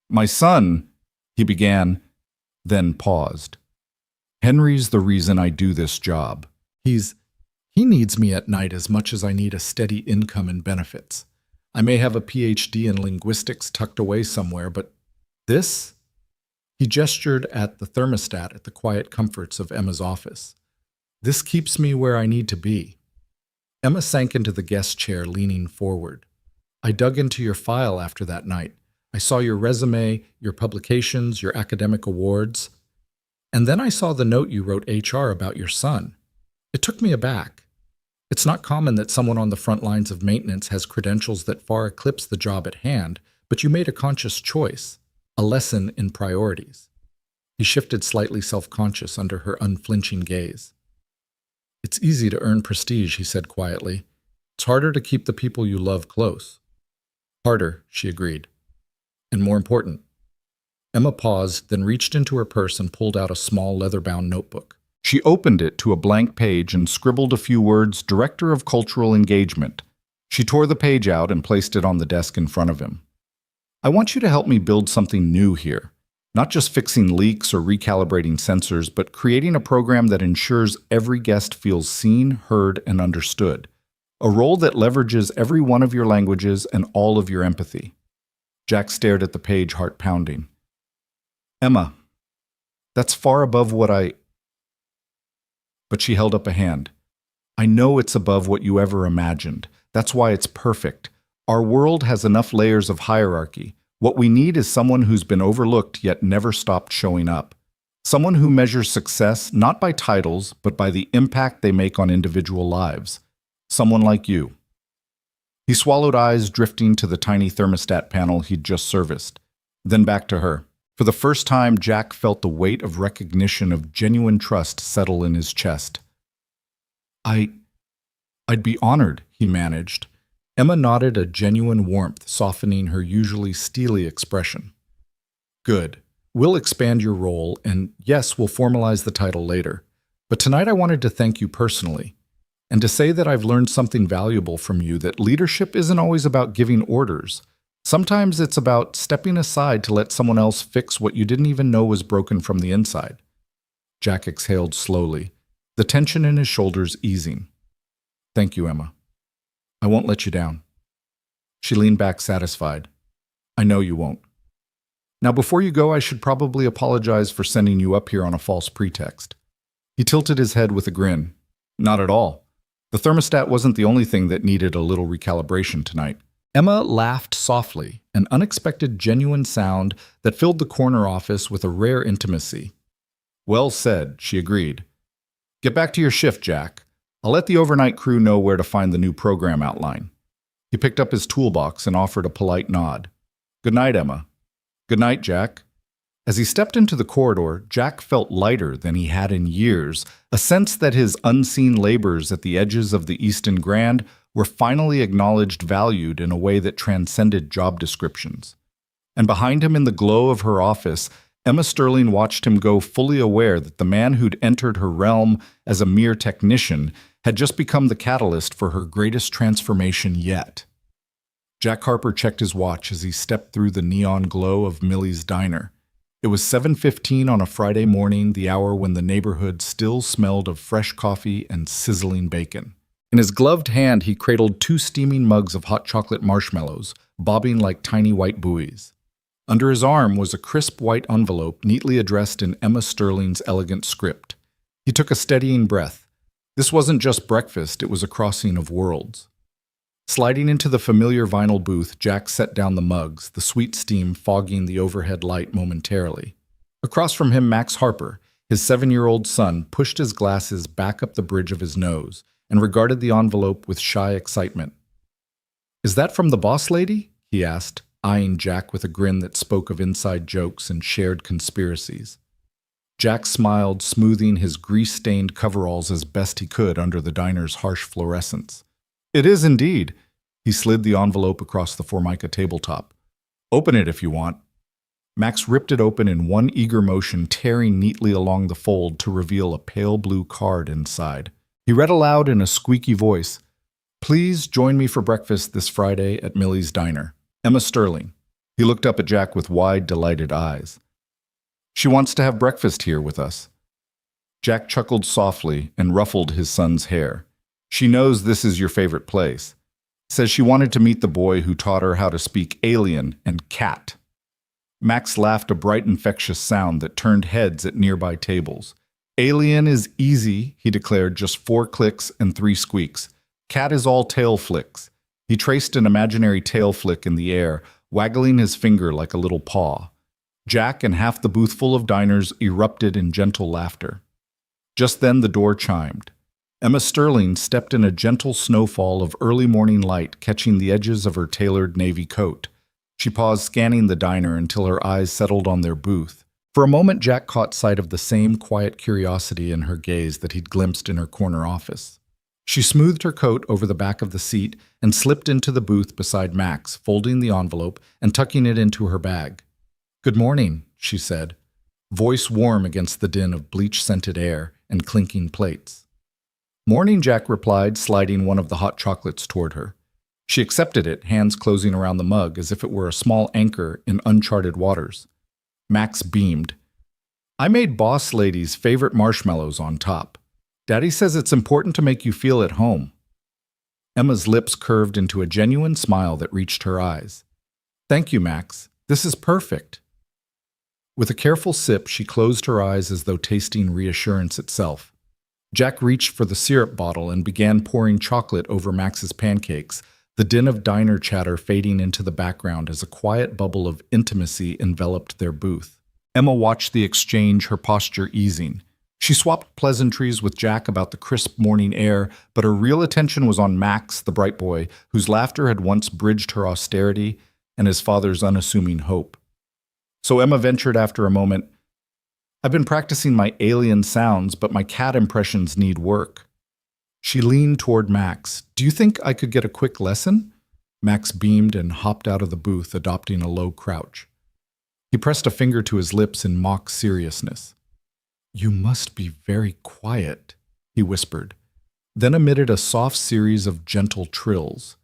My son, he began, then paused. Henry's the reason I do this job. He needs me at night as much as I need a steady income and benefits. I may have a PhD in linguistics tucked away somewhere, but this? He gestured at the thermostat at the quiet comforts of Emma's office. This keeps me where I need to be. Emma sank into the guest chair, leaning forward. I dug into your file after that night. I saw your resume, your publications, your academic awards. And then I saw the note you wrote HR about your son. It took me aback. It's not common that someone on the front lines of maintenance has credentials that far eclipse the job at hand, but you made a conscious choice, a lesson in priorities. He shifted slightly self-conscious under her unflinching gaze. It's easy to earn prestige, he said quietly. It's harder to keep the people you love close. Harder, she agreed. And more important. Emma paused, then reached into her purse and pulled out a small leather-bound notebook. She opened it to a blank page and scribbled a few words, Director of Cultural Engagement. She tore the page out and placed it on the desk in front of him. I want you to help me build something new here. Not just fixing leaks or recalibrating sensors, but creating a program that ensures every guest feels seen, heard, and understood. A role that leverages every one of your languages and all of your empathy. Jack stared at the page, heart pounding. Emma, that's far above what I... But she held up a hand. I know it's above what you ever imagined. That's why it's perfect. Our world has enough layers of hierarchy. What we need is someone who's been overlooked yet never stopped showing up. Someone who measures success not by titles, but by the impact they make on individual lives. Someone like you. He swallowed, eyes drifting to the tiny thermostat panel he'd just serviced. Then back to her. For the first time, Jack felt the weight of recognition of genuine trust settle in his chest. I'd be honored, he managed. Emma nodded, a genuine warmth softening her usually steely expression. Good. We'll expand your role, and yes, we'll formalize the title later. But tonight I wanted to thank you personally, and to say that I've learned something valuable from you, that leadership isn't always about giving orders. Sometimes it's about stepping aside to let someone else fix what you didn't even know was broken from the inside. Jack exhaled slowly, the tension in his shoulders easing. Thank you, Emma. I won't let you down. She leaned back, satisfied. I know you won't. Now, before you go, I should probably apologize for sending you up here on a false pretext. He tilted his head with a grin. Not at all. The thermostat wasn't the only thing that needed a little recalibration tonight. Emma laughed softly, an unexpected, genuine sound that filled the corner office with a rare intimacy. Well said, she agreed. Get back to your shift, Jack. I'll let the overnight crew know where to find the new program outline. He picked up his toolbox and offered a polite nod. Good night, Emma. Good night, Jack. As he stepped into the corridor, Jack felt lighter than he had in years, a sense that his unseen labors at the edges of the Easton Grand were finally acknowledged, valued in a way that transcended job descriptions. And behind him in the glow of her office, Emma Sterling watched him go, fully aware that the man who'd entered her realm as a mere technician had just become the catalyst for her greatest transformation yet. Jack Harper checked his watch as he stepped through the neon glow of Millie's Diner. It was 7:15 on a Friday morning, the hour when the neighborhood still smelled of fresh coffee and sizzling bacon. In his gloved hand, he cradled 2 steaming mugs of hot chocolate marshmallows, bobbing like tiny white buoys. Under his arm was a crisp white envelope neatly addressed in Emma Sterling's elegant script. He took a steadying breath. This wasn't just breakfast, it was a crossing of worlds. Sliding into the familiar vinyl booth, Jack set down the mugs, the sweet steam fogging the overhead light momentarily. Across from him, Max Harper, his 7-year-old son, pushed his glasses back up the bridge of his nose and regarded the envelope with shy excitement. Is that from the boss lady? He asked, eyeing Jack with a grin that spoke of inside jokes and shared conspiracies. Jack smiled, smoothing his grease-stained coveralls as best he could under the diner's harsh fluorescence. It is indeed. He slid the envelope across the Formica tabletop. Open it if you want. Max ripped it open in one eager motion, tearing neatly along the fold to reveal a pale blue card inside. He read aloud in a squeaky voice, "Please join me for breakfast this Friday at Millie's Diner. Emma Sterling." He looked up at Jack with wide, delighted eyes. "She wants to have breakfast here with us." Jack chuckled softly and ruffled his son's hair. "She knows this is your favorite place. Says she wanted to meet the boy who taught her how to speak alien and cat." Max laughed, a bright, infectious sound that turned heads at nearby tables. "Alien is easy," he declared, "just 4 clicks and 3 squeaks. Cat is all tail flicks." He traced an imaginary tail flick in the air, waggling his finger like a little paw. Jack and half the booth full of diners erupted in gentle laughter. Just then the door chimed. Emma Sterling stepped in a gentle snowfall of early morning light, catching the edges of her tailored navy coat. She paused, scanning the diner until her eyes settled on their booth. For a moment, Jack caught sight of the same quiet curiosity in her gaze that he'd glimpsed in her corner office. She smoothed her coat over the back of the seat and slipped into the booth beside Max, folding the envelope and tucking it into her bag. "Good morning," she said, voice warm against the din of bleach-scented air and clinking plates. "Morning," Jack replied, sliding one of the hot chocolates toward her. She accepted it, hands closing around the mug as if it were a small anchor in uncharted waters. Max beamed. "I made Boss Lady's favorite marshmallows on top. Daddy says it's important to make you feel at home." Emma's lips curved into a genuine smile that reached her eyes. "Thank you, Max. This is perfect." With a careful sip, she closed her eyes as though tasting reassurance itself. Jack reached for the syrup bottle and began pouring chocolate over Max's pancakes, the din of diner chatter fading into the background as a quiet bubble of intimacy enveloped their booth. Emma watched the exchange, her posture easing. She swapped pleasantries with Jack about the crisp morning air, but her real attention was on Max, the bright boy, whose laughter had once bridged her austerity and his father's unassuming hope. So Emma ventured after a moment, "I've been practicing my alien sounds, but my cat impressions need work." She leaned toward Max. "Do you think I could get a quick lesson?" Max beamed and hopped out of the booth, adopting a low crouch. He pressed a finger to his lips in mock seriousness. "You must be very quiet," he whispered, then emitted a soft series of gentle trills.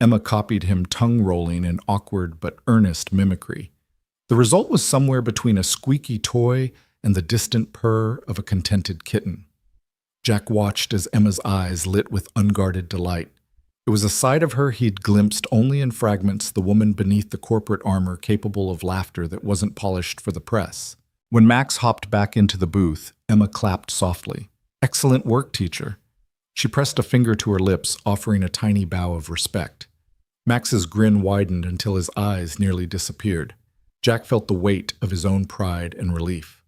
Emma copied him, tongue-rolling in awkward but earnest mimicry. The result was somewhere between a squeaky toy and the distant purr of a contented kitten. Jack watched as Emma's eyes lit with unguarded delight. It was a side of her he'd glimpsed only in fragments, the woman beneath the corporate armor capable of laughter that wasn't polished for the press. When Max hopped back into the booth, Emma clapped softly. "Excellent work, teacher." She pressed a finger to her lips, offering a tiny bow of respect. Max's grin widened until his eyes nearly disappeared. Jack felt the weight of his own pride and relief.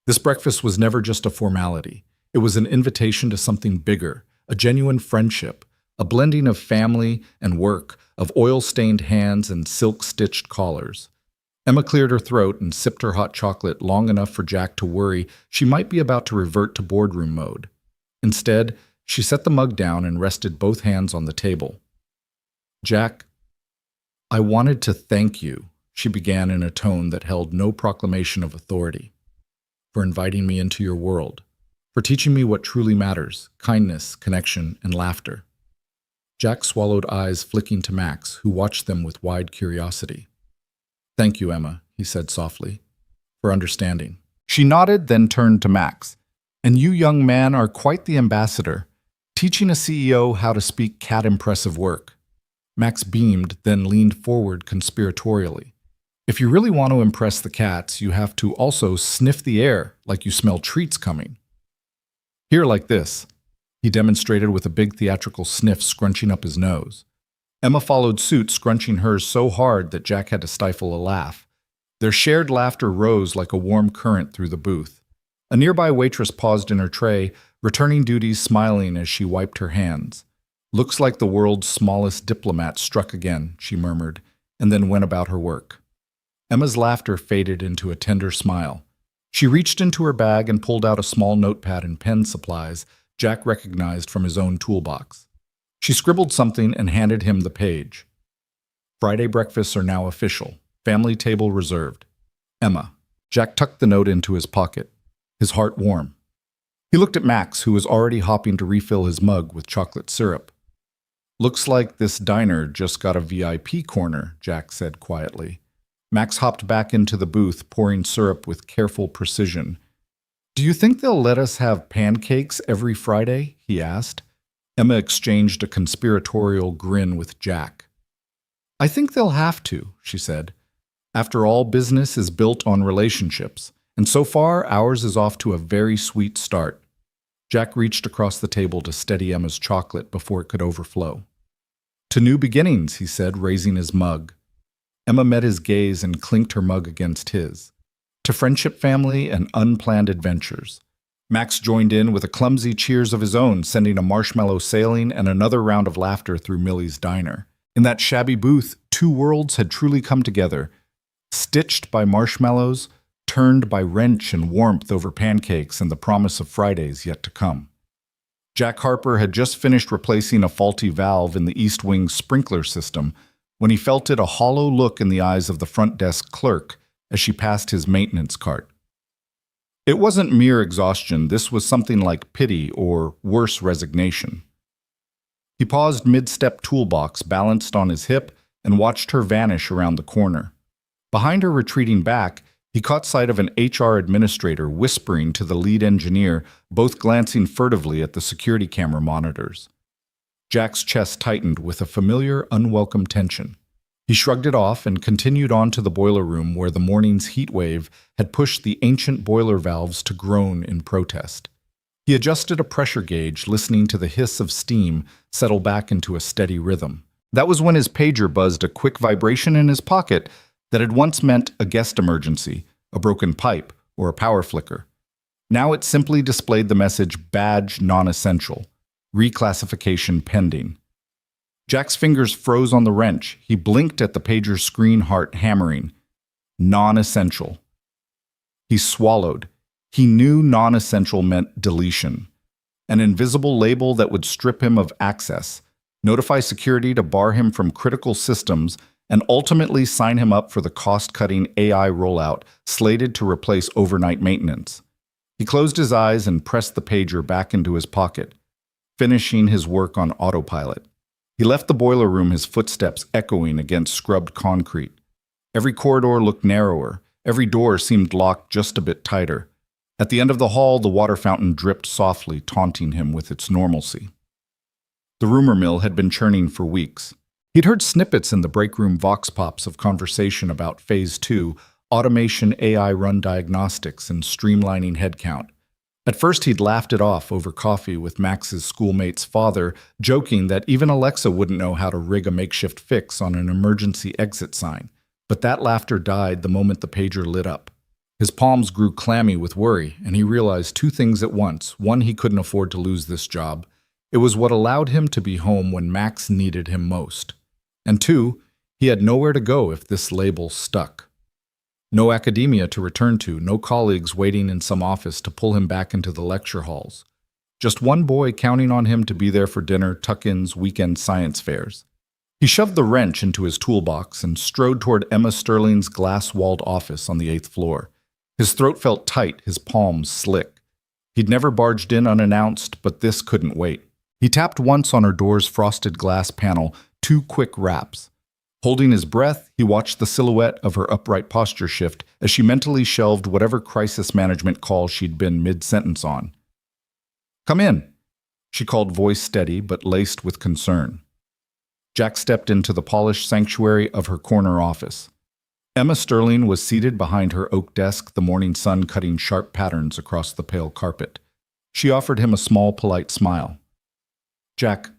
This breakfast was never just a formality. It was an invitation to something bigger, a genuine friendship, a blending of family and work, of oil-stained hands and silk-stitched collars. Emma cleared her throat and sipped her hot chocolate long enough for Jack to worry she might be about to revert to boardroom mode. Instead, she set the mug down and rested both hands on the table. "Jack, I wanted to thank you," she began in a tone that held no proclamation of authority, "for inviting me into your world, for teaching me what truly matters, kindness, connection, and laughter." Jack swallowed, eyes flicking to Max, who watched them with wide curiosity. "Thank you, Emma," he said softly, "for understanding." She nodded, then turned to Max. "And you, young man, are quite the ambassador, teaching a CEO how to speak cat-impressive work." Max beamed, then leaned forward conspiratorially. "If you really want to impress the cats, you have to also sniff the air like you smell treats coming. Here, like this." He demonstrated with a big theatrical sniff, scrunching up his nose. Emma followed suit, scrunching hers so hard that Jack had to stifle a laugh. Their shared laughter rose like a warm current through the booth. A nearby waitress paused in her tray, returning duties, smiling as she wiped her hands. "Looks like the world's smallest diplomat struck again," she murmured, and then went about her work. Emma's laughter faded into a tender smile. She reached into her bag and pulled out a small notepad and pen supplies Jack recognized from his own toolbox. She scribbled something and handed him the page. "Friday breakfasts are now official. Family table reserved. Emma. Jack tucked the note into his pocket, his heart warm. He looked at Max, who was already hopping to refill his mug with chocolate syrup. Looks like this diner just got a VIP corner, Jack said quietly. Max hopped back into the booth, pouring syrup with careful precision. Do you think they'll let us have pancakes every Friday? He asked. Emma exchanged a conspiratorial grin with Jack. I think they'll have to, she said. After all, business is built on relationships, and so far ours is off to a very sweet start. Jack reached across the table to steady Emma's chocolate before it could overflow. To new beginnings, he said, raising his mug. Emma met his gaze and clinked her mug against his. To friendship, family, and unplanned adventures. Max joined in with a clumsy cheers of his own, sending a marshmallow sailing and another round of laughter through Millie's diner. In that shabby booth, two worlds had truly come together, stitched by marshmallows, turned by wrench and warmth over pancakes and the promise of Fridays yet to come. Jack Harper had just finished replacing a faulty valve in the East Wing sprinkler system when he felt it a hollow look in the eyes of the front desk clerk as she passed his maintenance cart. It wasn't mere exhaustion, this was something like pity or, worse, resignation. He paused mid-step toolbox, balanced on his hip, and watched her vanish around the corner. Behind her retreating back, he caught sight of an HR administrator whispering to the lead engineer, both glancing furtively at the security camera monitors. Jack's chest tightened with a familiar, unwelcome tension. He shrugged it off and continued on to the boiler room where the morning's heat wave had pushed the ancient boiler valves to groan in protest. He adjusted a pressure gauge, listening to the hiss of steam settle back into a steady rhythm. That was when his pager buzzed a quick vibration in his pocket that had once meant a guest emergency, a broken pipe, or a power flicker. Now it simply displayed the message "Badge non-essential. Reclassification pending." Jack's fingers froze on the wrench. He blinked at the pager's screen, heart hammering. Non-essential. He swallowed. He knew non-essential meant deletion. An invisible label that would strip him of access, notify security to bar him from critical systems, and ultimately sign him up for the cost-cutting AI rollout slated to replace overnight maintenance. He closed his eyes and pressed the pager back into his pocket, finishing his work on autopilot. He left the boiler room, his footsteps echoing against scrubbed concrete. Every corridor looked narrower. Every door seemed locked just a bit tighter. At the end of the hall, the water fountain dripped softly, taunting him with its normalcy. The rumor mill had been churning for weeks. He'd heard snippets in the break room vox pops of conversation about Phase 2, automation, AI-run diagnostics, and streamlining headcount. At first, he'd laughed it off over coffee with Max's schoolmate's father, joking that even Alexa wouldn't know how to rig a makeshift fix on an emergency exit sign. But that laughter died the moment the pager lit up. His palms grew clammy with worry, and he realized two things at once. One, he couldn't afford to lose this job. It was what allowed him to be home when Max needed him most. And two, he had nowhere to go if this label stuck. No academia to return to, no colleagues waiting in some office to pull him back into the lecture halls. Just one boy counting on him to be there for dinner, tuck-ins, weekend science fairs. He shoved the wrench into his toolbox and strode toward Emma Sterling's glass-walled office on the 8th floor. His throat felt tight, his palms slick. He'd never barged in unannounced, but this couldn't wait. He tapped once on her door's frosted glass panel, 2 quick raps. Holding his breath, he watched the silhouette of her upright posture shift as she mentally shelved whatever crisis management call she'd been mid-sentence on. "Come in," she called, voice steady but laced with concern. Jack stepped into the polished sanctuary of her corner office. Emma Sterling was seated behind her oak desk, the morning sun cutting sharp patterns across the pale carpet. She offered him a small, polite smile. "Jack,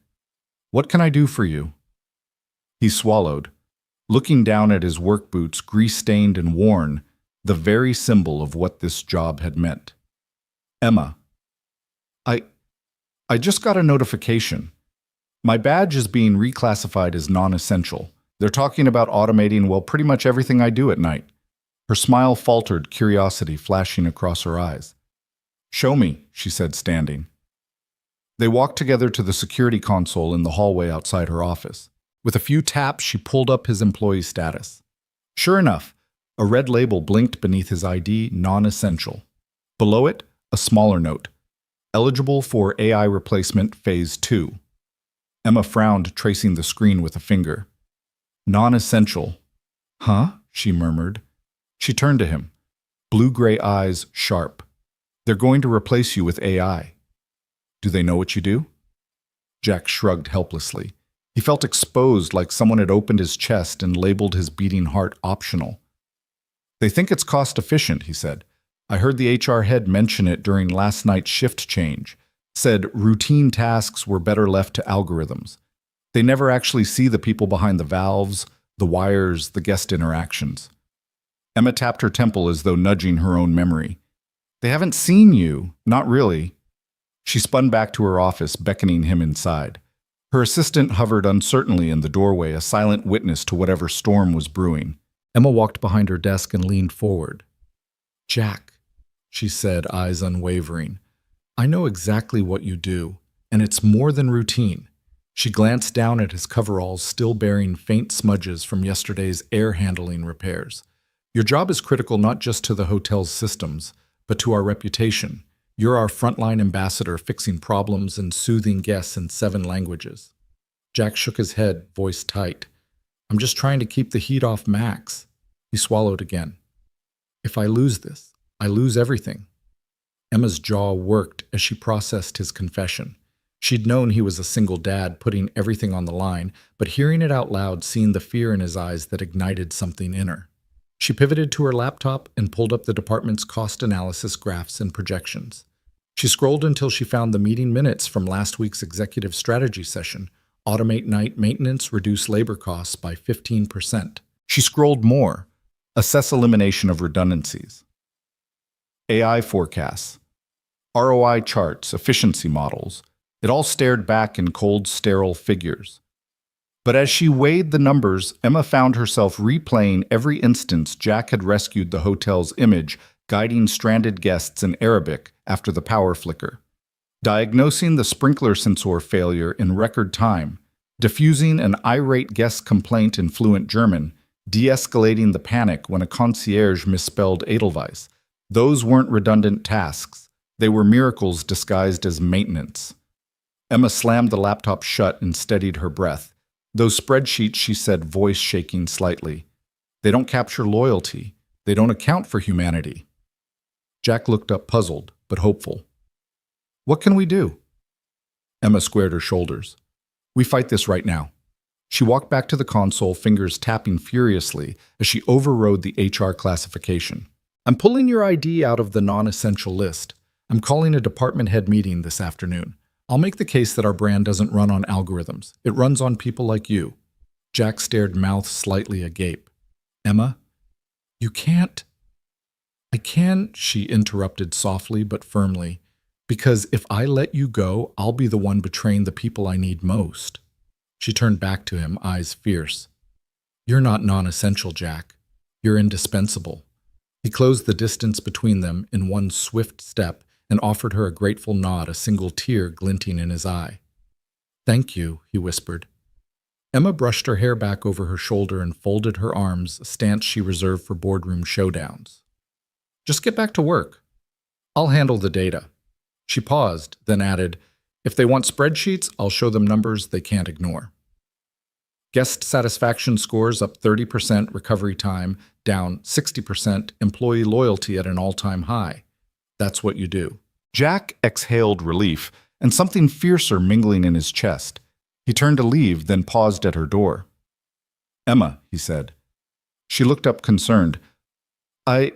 what can I do for you?" He swallowed, looking down at his work boots, grease-stained and worn, the very symbol of what this job had meant. "Emma, I just got a notification. My badge is being reclassified as non-essential. They're talking about automating, well, pretty much everything I do at night." Her smile faltered, curiosity flashing across her eyes. "Show me," she said, standing. They walked together to the security console in the hallway outside her office. With a few taps, she pulled up his employee status. Sure enough, a red label blinked beneath his ID, non-essential. Below it, a smaller note, eligible for AI replacement phase 2. Emma frowned, tracing the screen with a finger. Non-essential. Huh? She murmured. She turned to him, blue-gray eyes sharp. They're going to replace you with AI. Do they know what you do? Jack shrugged helplessly. He felt exposed, like someone had opened his chest and labeled his beating heart optional. They think it's cost-efficient, he said. I heard the HR head mention it during last night's shift change. Said routine tasks were better left to algorithms. They never actually see the people behind the valves, the wires, the guest interactions. Emma tapped her temple as though nudging her own memory. They haven't seen you, not really. She spun back to her office, beckoning him inside. Her assistant hovered uncertainly in the doorway, a silent witness to whatever storm was brewing. Emma walked behind her desk and leaned forward. Jack, she said, eyes unwavering. I know exactly what you do, and it's more than routine. She glanced down at his coveralls, still bearing faint smudges from yesterday's air handling repairs. Your job is critical not just to the hotel's systems, but to our reputation. You're our frontline ambassador, fixing problems and soothing guests in 7 languages. Jack shook his head, voice tight. I'm just trying to keep the heat off Max. He swallowed again. If I lose this, I lose everything. Emma's jaw worked as she processed his confession. She'd known he was a single dad, putting everything on the line, but hearing it out loud, seeing the fear in his eyes that ignited something in her. She pivoted to her laptop and pulled up the department's cost analysis graphs and projections. She scrolled until she found the meeting minutes from last week's executive strategy session. Automate night maintenance, reduce labor costs by 15%. She scrolled more. Assess elimination of redundancies. AI forecasts. ROI charts, efficiency models. It all stared back in cold, sterile figures. But as she weighed the numbers, Emma found herself replaying every instance Jack had rescued the hotel's image, guiding stranded guests in Arabic after the power flicker, diagnosing the sprinkler sensor failure in record time, diffusing an irate guest complaint in fluent German, de-escalating the panic when a concierge misspelled Edelweiss. Those weren't redundant tasks. They were miracles disguised as maintenance. Emma slammed the laptop shut and steadied her breath. Those spreadsheets, she said, voice shaking slightly. They don't capture loyalty. They don't account for humanity. Jack looked up puzzled, but hopeful. What can we do? Emma squared her shoulders. We fight this right now. She walked back to the console, fingers tapping furiously as she overrode the HR classification. I'm pulling your ID out of the non-essential list. I'm calling a department head meeting this afternoon. I'll make the case that our brand doesn't run on algorithms. It runs on people like you. Jack stared, mouth slightly agape. Emma, you can't. I can, she interrupted softly but firmly, because if I let you go, I'll be the one betraying the people I need most. She turned back to him, eyes fierce. You're not non-essential, Jack. You're indispensable. He closed the distance between them in one swift step and offered her a grateful nod, a single tear glinting in his eye. Thank you, he whispered. Emma brushed her hair back over her shoulder and folded her arms, a stance she reserved for boardroom showdowns. Just get back to work. I'll handle the data. She paused, then added, if they want spreadsheets, I'll show them numbers they can't ignore. Guest satisfaction scores up 30%, recovery time down 60%, employee loyalty at an all-time high. That's what you do. Jack exhaled relief, and something fiercer mingling in his chest. He turned to leave, then paused at her door. Emma, he said. She looked up concerned. I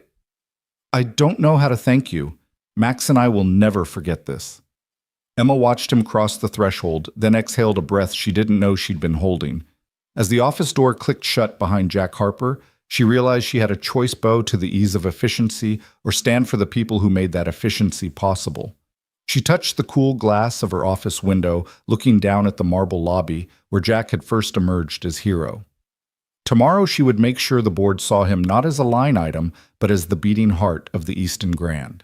don't know how to thank you. Max and I will never forget this. Emma watched him cross the threshold, then exhaled a breath she didn't know she'd been holding. As the office door clicked shut behind Jack Harper, she realized she had a choice: bow to the ease of efficiency or stand for the people who made that efficiency possible. She touched the cool glass of her office window, looking down at the marble lobby where Jack had first emerged as hero. Tomorrow she would make sure the board saw him not as a line item, but as the beating heart of the Easton Grand.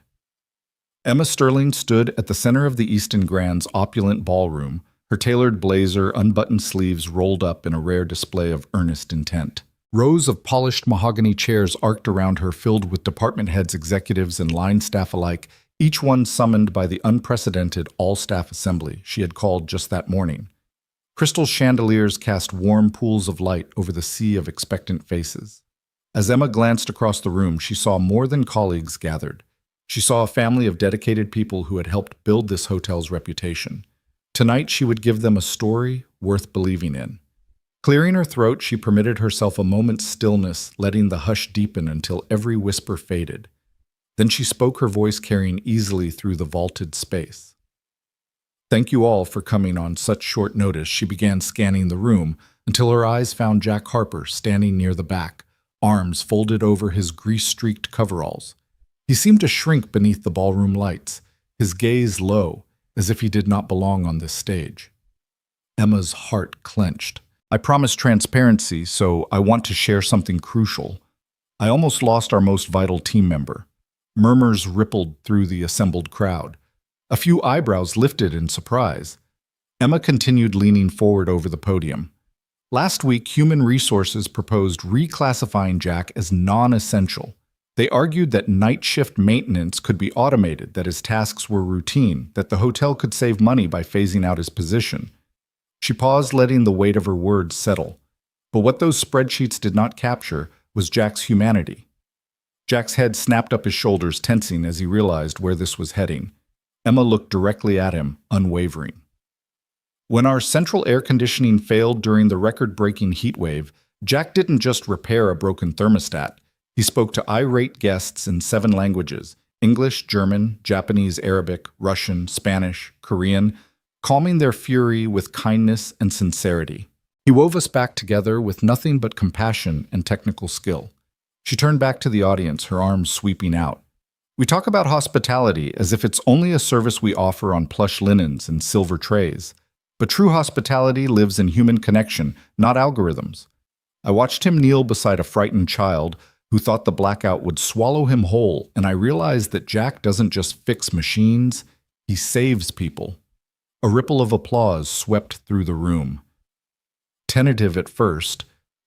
Emma Sterling stood at the center of the Easton Grand's opulent ballroom, her tailored blazer, unbuttoned sleeves rolled up in a rare display of earnest intent. Rows of polished mahogany chairs arced around her, filled with department heads, executives, and line staff alike, each one summoned by the unprecedented all-staff assembly she had called just that morning. Crystal chandeliers cast warm pools of light over the sea of expectant faces. As Emma glanced across the room, she saw more than colleagues gathered. She saw a family of dedicated people who had helped build this hotel's reputation. Tonight, she would give them a story worth believing in. Clearing her throat, she permitted herself a moment's stillness, letting the hush deepen until every whisper faded. Then she spoke, her voice carrying easily through the vaulted space. "Thank you all for coming on such short notice." She began scanning the room until her eyes found Jack Harper standing near the back, arms folded over his grease-streaked coveralls. He seemed to shrink beneath the ballroom lights, his gaze low, as if he did not belong on this stage. Emma's heart clenched. "I promised transparency, so I want to share something crucial. I almost lost our most vital team member." Murmurs rippled through the assembled crowd. A few eyebrows lifted in surprise. Emma continued, leaning forward over the podium. "Last week, Human Resources proposed reclassifying Jack as non-essential. They argued that night shift maintenance could be automated, that his tasks were routine, that the hotel could save money by phasing out his position." She paused, letting the weight of her words settle. But what those spreadsheets did not capture was Jack's humanity. Jack's head snapped up, his shoulders tensing as he realized where this was heading. Emma looked directly at him, unwavering. "When our central air conditioning failed during the record-breaking heat wave, Jack didn't just repair a broken thermostat. He spoke to irate guests in 7 languages: English, German, Japanese, Arabic, Russian, Spanish, Korean, calming their fury with kindness and sincerity. He wove us back together with nothing but compassion and technical skill." She turned back to the audience, her arms sweeping out. "We talk about hospitality as if it's only a service we offer on plush linens and silver trays. But true hospitality lives in human connection, not algorithms." I watched him kneel beside a frightened child who thought the blackout would swallow him whole, and I realized that Jack doesn't just fix machines, he saves people. A ripple of applause swept through the room. Tentative at first,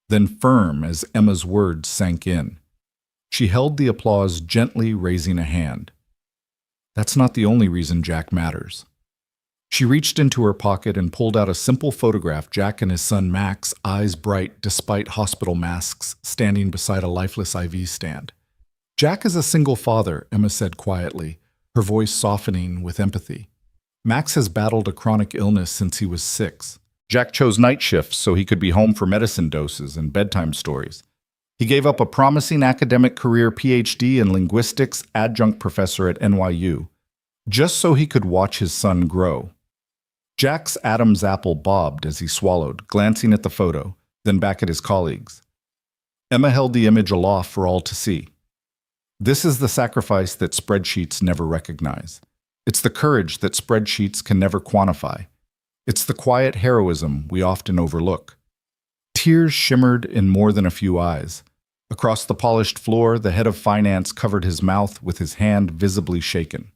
then firm as Emma's words sank in. She held the applause, gently raising a hand. "That's not the only reason Jack matters." She reached into her pocket and pulled out a simple photograph, Jack and his son Max, eyes bright despite hospital masks, standing beside a lifeless IV stand. "Jack is a single father," Emma said quietly, her voice softening with empathy. "Max has battled a chronic illness since he was 6. Jack chose night shifts so he could be home for medicine doses and bedtime stories. He gave up a promising academic career, PhD in linguistics, adjunct professor at NYU, just so he could watch his son grow." Jack's Adam's apple bobbed as he swallowed, glancing at the photo, then back at his colleagues. Emma held the image aloft for all to see. "This is the sacrifice that spreadsheets never recognize. It's the courage that spreadsheets can never quantify. It's the quiet heroism we often overlook." Tears shimmered in more than a few eyes. Across the polished floor, the head of finance covered his mouth with his hand visibly shaken.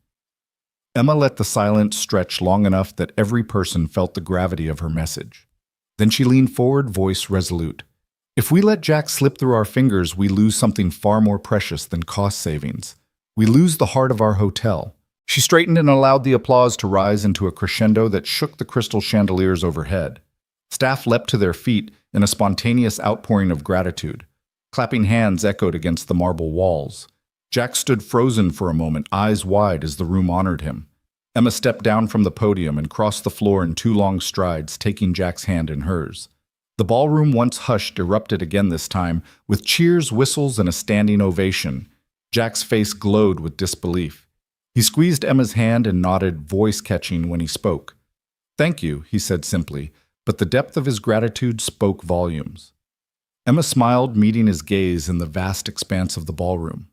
Emma let the silence stretch long enough that every person felt the gravity of her message. Then she leaned forward, voice resolute. "If we let Jack slip through our fingers, we lose something far more precious than cost savings. We lose the heart of our hotel." She straightened and allowed the applause to rise into a crescendo that shook the crystal chandeliers overhead. Staff leapt to their feet in a spontaneous outpouring of gratitude. Clapping hands echoed against the marble walls. Jack stood frozen for a moment, eyes wide as the room honored him. Emma stepped down from the podium and crossed the floor in 2 long strides, taking Jack's hand in hers. The ballroom, once hushed, erupted again this time, with cheers, whistles, and a standing ovation. Jack's face glowed with disbelief. He squeezed Emma's hand and nodded, voice catching when he spoke. "Thank you," he said simply, but the depth of his gratitude spoke volumes. Emma smiled, meeting his gaze in the vast expanse of the ballroom.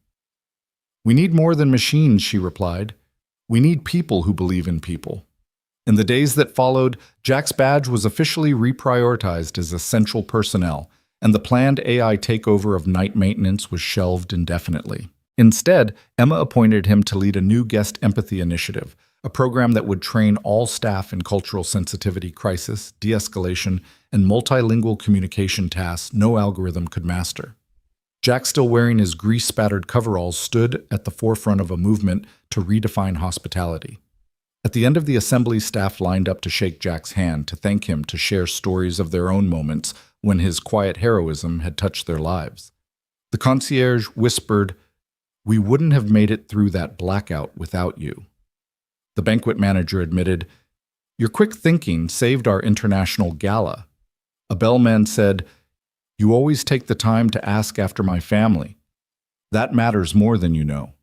"We need more than machines," she replied. "We need people who believe in people." In the days that followed, Jack's badge was officially reprioritized as essential personnel, and the planned AI takeover of night maintenance was shelved indefinitely. Instead, Emma appointed him to lead a new guest empathy initiative, a program that would train all staff in cultural sensitivity, crisis, de-escalation, and multilingual communication tasks no algorithm could master. Jack, still wearing his grease-spattered coveralls, stood at the forefront of a movement to redefine hospitality. At the end of the assembly, staff lined up to shake Jack's hand, to thank him, to share stories of their own moments when his quiet heroism had touched their lives. The concierge whispered, "We wouldn't have made it through that blackout without you." The banquet manager admitted, "Your quick thinking saved our international gala." A bellman said, "You always take the time to ask after my family. That matters more than you know."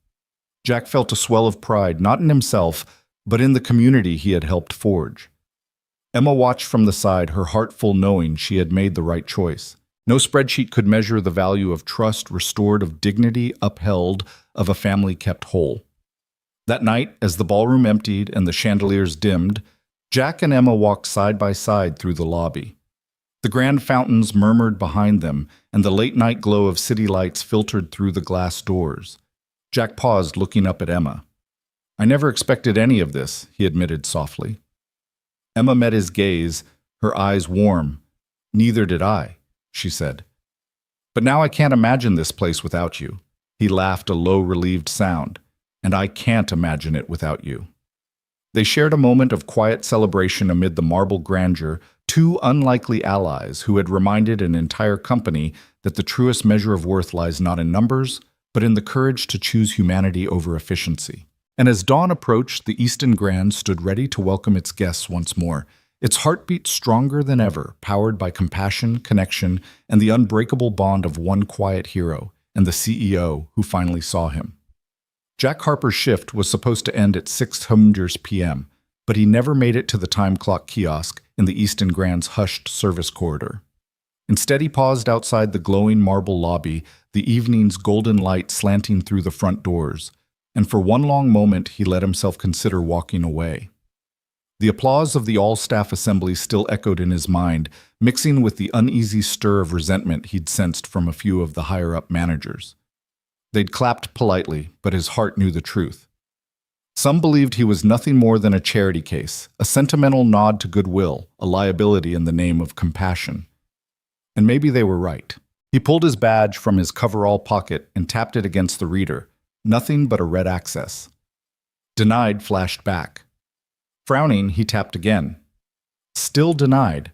Jack felt a swell of pride, not in himself, but in the community he had helped forge. Emma watched from the side, her heart full, knowing she had made the right choice. No spreadsheet could measure the value of trust restored, of dignity upheld, of a family kept whole. That night, as the ballroom emptied and the chandeliers dimmed, Jack and Emma walked side by side through the lobby. The grand fountains murmured behind them, and the late-night glow of city lights filtered through the glass doors. Jack paused, looking up at Emma. "I never expected any of this," he admitted softly. Emma met his gaze, her eyes warm. "Neither did I," she said. "But now I can't imagine this place without you." He laughed, a low, relieved sound. "And I can't imagine it without you." They shared a moment of quiet celebration amid the marble grandeur, two unlikely allies who had reminded an entire company that the truest measure of worth lies not in numbers, but in the courage to choose humanity over efficiency. And as dawn approached, the Easton Grand stood ready to welcome its guests once more, its heartbeat stronger than ever, powered by compassion, connection, and the unbreakable bond of one quiet hero and the CEO who finally saw him. Jack Harper's shift was supposed to end at 6:00 p.m., but he never made it to the time clock kiosk in the Easton Grand's hushed service corridor. Instead, he paused outside the glowing marble lobby, the evening's golden light slanting through the front doors, and for one long moment he let himself consider walking away. The applause of the all-staff assembly still echoed in his mind, mixing with the uneasy stir of resentment he'd sensed from a few of the higher-up managers. They'd clapped politely, but his heart knew the truth. Some believed he was nothing more than a charity case, a sentimental nod to goodwill, a liability in the name of compassion. And maybe they were right. He pulled his badge from his coverall pocket and tapped it against the reader. Nothing but a red access. Denied flashed back. Frowning, he tapped again. Still denied.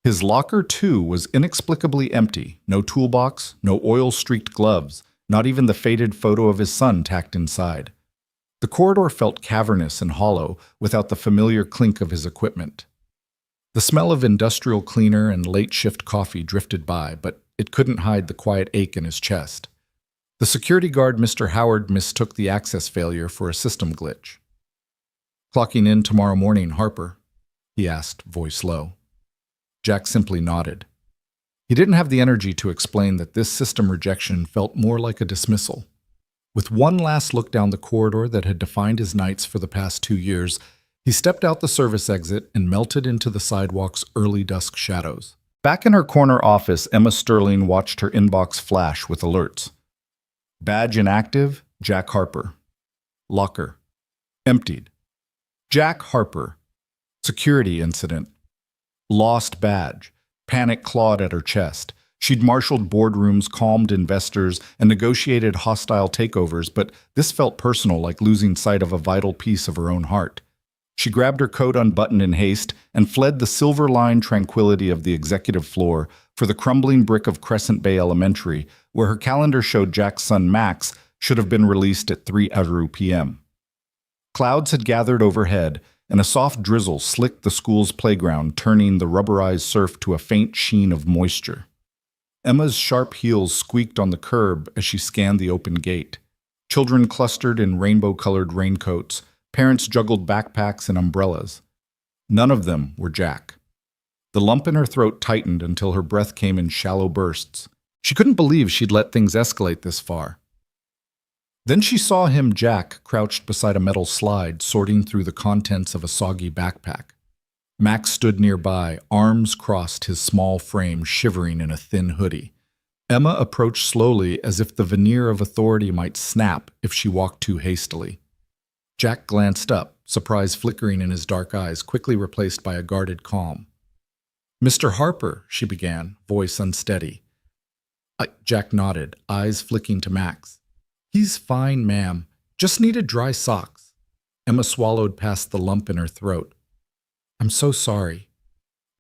His locker, too, was inexplicably empty. No toolbox, no oil-streaked gloves, not even the faded photo of his son tacked inside. The corridor felt cavernous and hollow without the familiar clink of his equipment. The smell of industrial cleaner and late-shift coffee drifted by, but it couldn't hide the quiet ache in his chest. The security guard, Mr. Howard, mistook the access failure for a system glitch. "Clocking in tomorrow morning, Harper?" he asked, voice low. Jack simply nodded. He didn't have the energy to explain that this system rejection felt more like a dismissal. With one last look down the corridor that had defined his nights for the past 2 years, he stepped out the service exit and melted into the sidewalk's early dusk shadows. Back in her corner office, Emma Sterling watched her inbox flash with alerts. Badge inactive, Jack Harper. Locker. Emptied. Jack Harper. Security incident. Lost badge. Panic clawed at her chest. She'd marshaled boardrooms, calmed investors, and negotiated hostile takeovers, but this felt personal, like losing sight of a vital piece of her own heart. She grabbed her coat unbuttoned in haste and fled the silver-lined tranquility of the executive floor for the crumbling brick of Crescent Bay Elementary, where her calendar showed Jack's son Max should have been released at 3:00 p.m. Clouds had gathered overhead, and a soft drizzle slicked the school's playground, turning the rubberized surf to a faint sheen of moisture. Emma's sharp heels squeaked on the curb as she scanned the open gate. Children clustered in rainbow-colored raincoats. Parents juggled backpacks and umbrellas. None of them were Jack. The lump in her throat tightened until her breath came in shallow bursts. She couldn't believe she'd let things escalate this far. Then she saw him, Jack, crouched beside a metal slide, sorting through the contents of a soggy backpack. Max stood nearby, arms crossed, his small frame shivering in a thin hoodie. Emma approached slowly, as if the veneer of authority might snap if she walked too hastily. Jack glanced up, surprise flickering in his dark eyes, quickly replaced by a guarded calm. "Mr. Harper," she began, voice unsteady. Jack nodded, eyes flicking to Max. "He's fine, ma'am. Just needed dry socks." Emma swallowed past the lump in her throat. "I'm so sorry.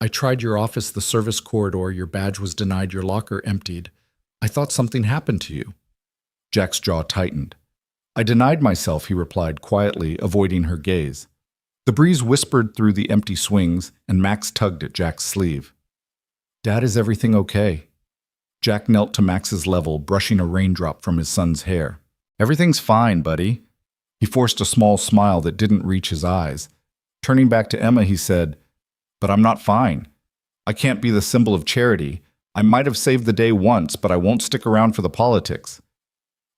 I tried your office, the service corridor, your badge was denied, your locker emptied. I thought something happened to you." Jack's jaw tightened. "I denied myself," he replied quietly, avoiding her gaze. The breeze whispered through the empty swings, and Max tugged at Jack's sleeve. "Dad, is everything okay?" Jack knelt to Max's level, brushing a raindrop from his son's hair. "Everything's fine, buddy." He forced a small smile that didn't reach his eyes. Turning back to Emma, he said, "But I'm not fine. I can't be the symbol of charity. I might have saved the day once, but I won't stick around for the politics."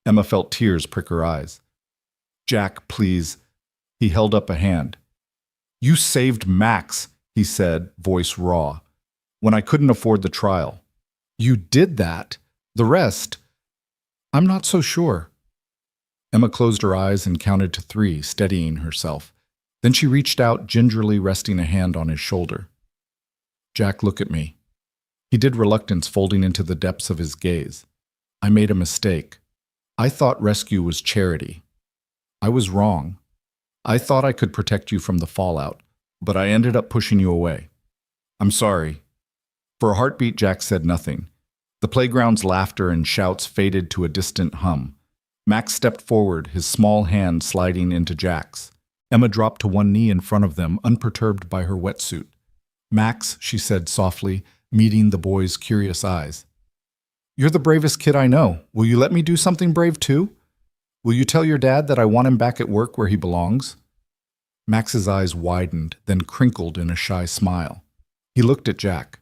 Emma felt tears prick her eyes. "Jack, please." He held up a hand. "You saved Max," he said, voice raw, "when I couldn't afford the trial. You did that. The rest, I'm not so sure." Emma closed her eyes and counted to 3, steadying herself. Then she reached out, gingerly resting a hand on his shoulder. "Jack, look at me." He did, reluctance folding into the depths of his gaze. "I made a mistake. I thought rescue was charity. I was wrong. I thought I could protect you from the fallout, but I ended up pushing you away. I'm sorry." For a heartbeat, Jack said nothing. The playground's laughter and shouts faded to a distant hum. Max stepped forward, his small hand sliding into Jack's. Emma dropped to one knee in front of them, unperturbed by her wetsuit. "Max," she said softly, meeting the boy's curious eyes. "You're the bravest kid I know. Will you let me do something brave too? Will you tell your dad that I want him back at work where he belongs?" Max's eyes widened, then crinkled in a shy smile. He looked at Jack.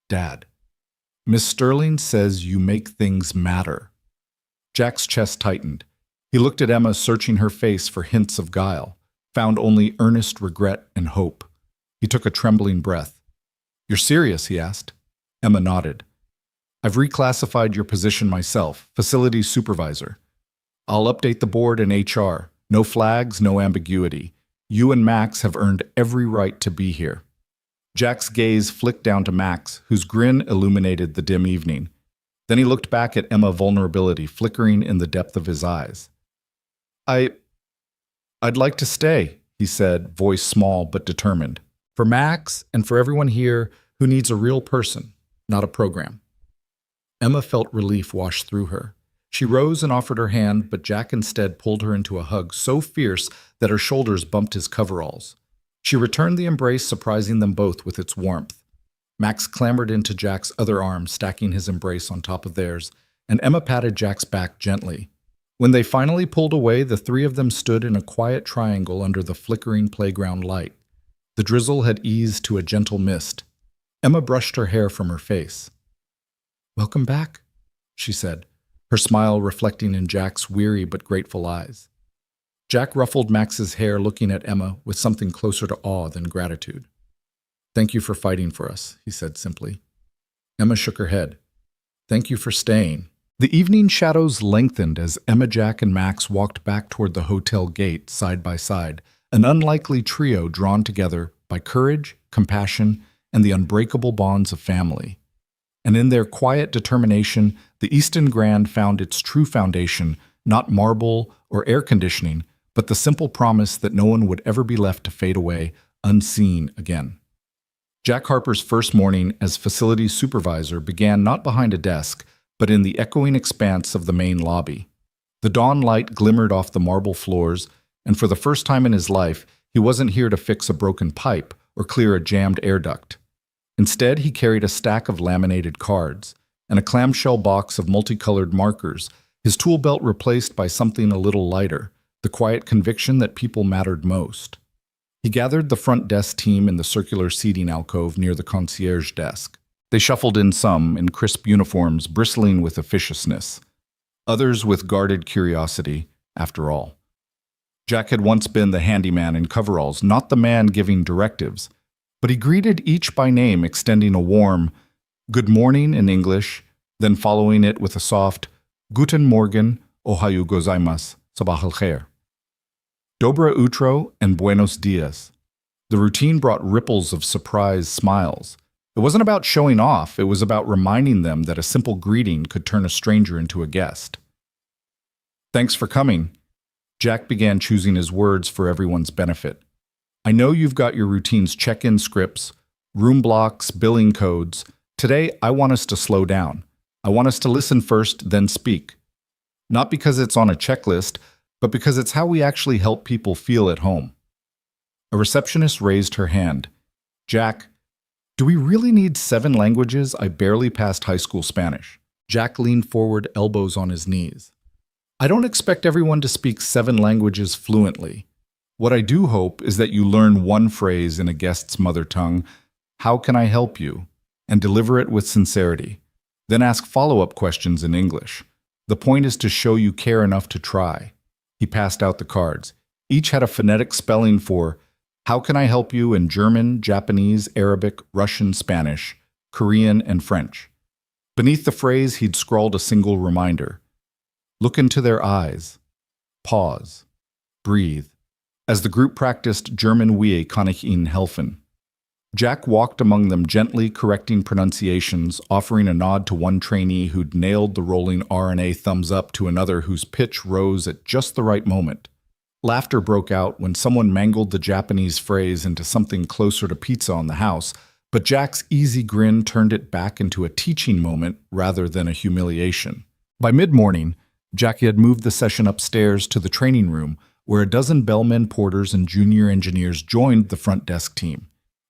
"Dad, Miss Sterling says you make things matter." Jack's chest tightened. He looked at Emma, searching her face for hints of guile, found only earnest regret and hope. He took a trembling breath. "You're serious?" he asked. Emma nodded. "I've reclassified your position myself, facilities supervisor. I'll update the board and HR. No flags, no ambiguity. You and Max have earned every right to be here." Jack's gaze flicked down to Max, whose grin illuminated the dim evening. Then he looked back at Emma, vulnerability flickering in the depth of his eyes. I'd like to stay," he said, voice small but determined. "For Max and for everyone here who needs a real person, not a program." Emma felt relief wash through her. She rose and offered her hand, but Jack instead pulled her into a hug so fierce that her shoulders bumped his coveralls. She returned the embrace, surprising them both with its warmth. Max clambered into Jack's other arm, stacking his embrace on top of theirs, and Emma patted Jack's back gently. When they finally pulled away, the 3 of them stood in a quiet triangle under the flickering playground light. The drizzle had eased to a gentle mist. Emma brushed her hair from her face. "Welcome back," she said, her smile reflecting in Jack's weary but grateful eyes. Jack ruffled Max's hair, looking at Emma with something closer to awe than gratitude. "Thank you for fighting for us," he said simply. Emma shook her head. "Thank you for staying." The evening shadows lengthened as Emma, Jack, and Max walked back toward the hotel gate side by side, an unlikely trio drawn together by courage, compassion, and the unbreakable bonds of family. And in their quiet determination, the Easton Grand found its true foundation, not marble or air conditioning, but the simple promise that no one would ever be left to fade away unseen again. Jack Harper's first morning as facilities supervisor began not behind a desk, but in the echoing expanse of the main lobby. The dawn light glimmered off the marble floors, and for the first time in his life, he wasn't here to fix a broken pipe or clear a jammed air duct. Instead, he carried a stack of laminated cards and a clamshell box of multicolored markers, his tool belt replaced by something a little lighter, the quiet conviction that people mattered most. He gathered the front desk team in the circular seating alcove near the concierge desk. They shuffled in, some in crisp uniforms bristling with officiousness, others with guarded curiosity, after all. Jack had once been the handyman in coveralls, not the man giving directives, but he greeted each by name, extending a warm "good morning" in English, then following it with a soft "Guten Morgen, Ohayo gozaimasu, sabah al-khair." Dobra utro and buenos dias. The routine brought ripples of surprised smiles. It wasn't about showing off, it was about reminding them that a simple greeting could turn a stranger into a guest. Thanks for coming. Jack began choosing his words for everyone's benefit. I know you've got your routine's check-in scripts, room blocks, billing codes. Today, I want us to slow down. I want us to listen first, then speak. Not because it's on a checklist, but because it's how we actually help people feel at home. A receptionist raised her hand. Jack, do we really need 7 languages? I barely passed high school Spanish. Jack leaned forward, elbows on his knees. I don't expect everyone to speak 7 languages fluently. What I do hope is that you learn one phrase in a guest's mother tongue, how can I help you? And deliver it with sincerity. Then ask follow-up questions in English. The point is to show you care enough to try. He passed out the cards. Each had a phonetic spelling for how can I help you in German, Japanese, Arabic, Russian, Spanish, Korean, and French. Beneath the phrase, he'd scrawled a single reminder. Look into their eyes. Pause. Breathe. As the group practiced German Wie kann ich Ihnen helfen? Jack walked among them gently, correcting pronunciations, offering a nod to one trainee who'd nailed the rolling R&A thumbs up to another whose pitch rose at just the right moment. Laughter broke out when someone mangled the Japanese phrase into something closer to pizza on the house, but Jack's easy grin turned it back into a teaching moment rather than a humiliation. By mid-morning, Jackie had moved the session upstairs to the training room, where a dozen bellmen, porters, and junior engineers joined the front desk team.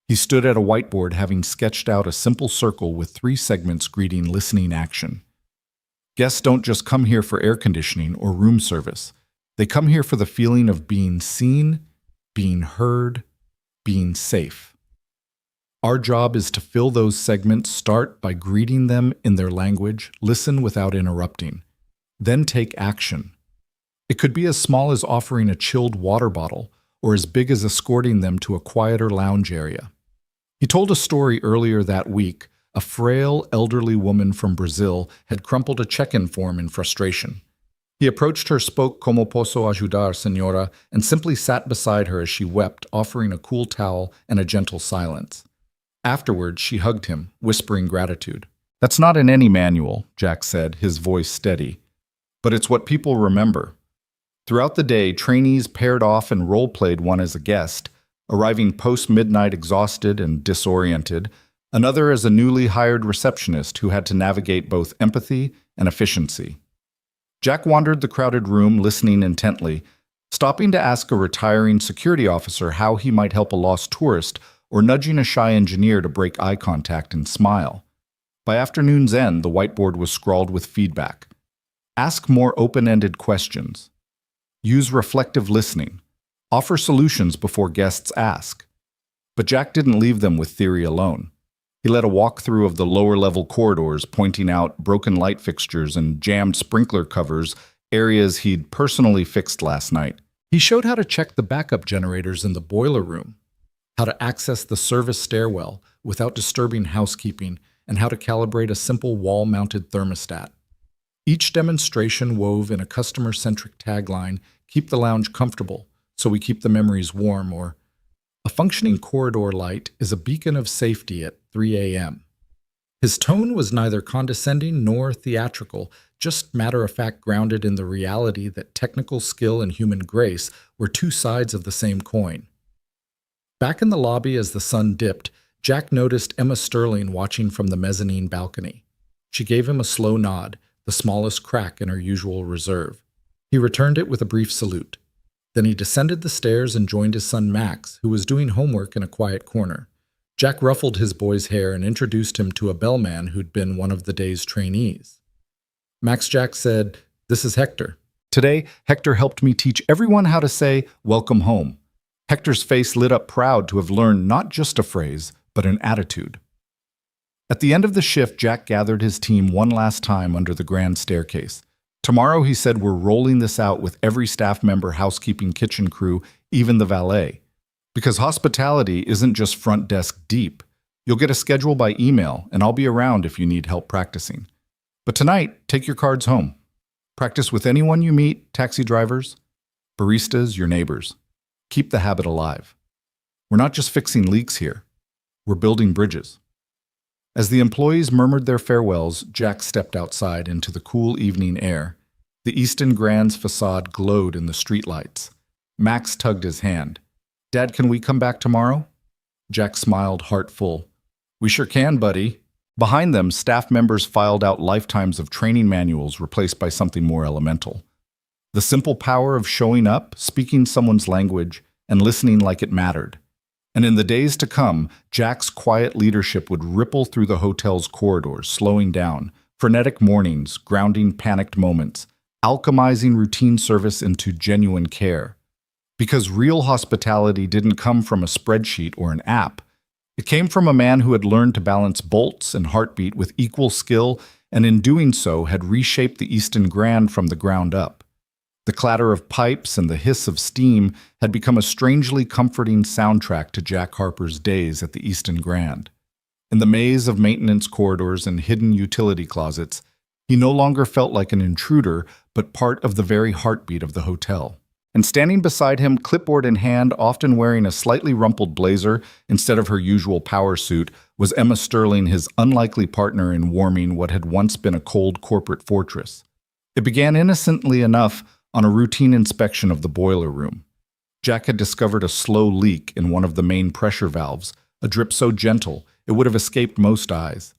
He stood at a whiteboard having sketched out a simple circle with 3 segments greeting listening action. Guests don't just come here for air conditioning or room service. They come here for the feeling of being seen, being heard, being safe. Our job is to fill those segments, start by greeting them in their language, listen without interrupting, then take action. It could be as small as offering a chilled water bottle or as big as escorting them to a quieter lounge area. He told a story earlier that week. A frail, elderly woman from Brazil had crumpled a check-in form in frustration. He approached her, spoke "Como posso ajudar, señora?" and simply sat beside her as she wept, offering a cool towel and a gentle silence. Afterwards, she hugged him, whispering gratitude. That's not in any manual, Jack said, his voice steady. But it's what people remember. Throughout the day, trainees paired off and role-played one as a guest, arriving post-midnight exhausted and disoriented, another as a newly hired receptionist who had to navigate both empathy and efficiency. Jack wandered the crowded room, listening intently, stopping to ask a retiring security officer how he might help a lost tourist or nudging a shy engineer to break eye contact and smile. By afternoon's end, the whiteboard was scrawled with feedback. Ask more open-ended questions. Use reflective listening. Offer solutions before guests ask. But Jack didn't leave them with theory alone. He led a walkthrough of the lower-level corridors, pointing out broken light fixtures and jammed sprinkler covers, areas he'd personally fixed last night. He showed how to check the backup generators in the boiler room, how to access the service stairwell without disturbing housekeeping, and how to calibrate a simple wall-mounted thermostat. Each demonstration wove in a customer-centric tagline, "Keep the lounge comfortable, so we keep the memories warm," or "A functioning corridor light is a beacon of safety at 3 a.m. His tone was neither condescending nor theatrical, just matter-of-fact grounded in the reality that technical skill and human grace were 2 sides of the same coin. Back in the lobby as the sun dipped, Jack noticed Emma Sterling watching from the mezzanine balcony. She gave him a slow nod, the smallest crack in her usual reserve. He returned it with a brief salute. Then he descended the stairs and joined his son Max, who was doing homework in a quiet corner. Jack ruffled his boy's hair and introduced him to a bellman who'd been one of the day's trainees. Max Jack said, "This is Hector. Today, Hector helped me teach everyone how to say, 'Welcome home.'" Hector's face lit up, proud to have learned not just a phrase, but an attitude. At the end of the shift, Jack gathered his team one last time under the grand staircase. Tomorrow, he said, we're rolling this out with every staff member, housekeeping, kitchen crew, even the valet. Because hospitality isn't just front desk deep. You'll get a schedule by email, and I'll be around if you need help practicing. But tonight, take your cards home. Practice with anyone you meet, taxi drivers. Baristas, your neighbors. Keep the habit alive. We're not just fixing leaks here. We're building bridges. As the employees murmured their farewells, Jack stepped outside into the cool evening air. The Easton Grand's facade glowed in the streetlights. Max tugged his hand. "Dad, can we come back tomorrow?" Jack smiled, heart full. "We sure can, buddy." Behind them, staff members filed out lifetimes of training manuals replaced by something more elemental. The simple power of showing up, speaking someone's language, and listening like it mattered. And in the days to come, Jack's quiet leadership would ripple through the hotel's corridors, slowing down, frenetic mornings, grounding panicked moments, alchemizing routine service into genuine care. Because real hospitality didn't come from a spreadsheet or an app. It came from a man who had learned to balance bolts and heartbeat with equal skill, and in doing so had reshaped the Easton Grand from the ground up. The clatter of pipes and the hiss of steam had become a strangely comforting soundtrack to Jack Harper's days at the Easton Grand. In the maze of maintenance corridors and hidden utility closets, he no longer felt like an intruder, but part of the very heartbeat of the hotel. And standing beside him, clipboard in hand, often wearing a slightly rumpled blazer instead of her usual power suit, was Emma Sterling, his unlikely partner in warming what had once been a cold corporate fortress. It began innocently enough on a routine inspection of the boiler room. Jack had discovered a slow leak in one of the main pressure valves, a drip so gentle it would have escaped most eyes.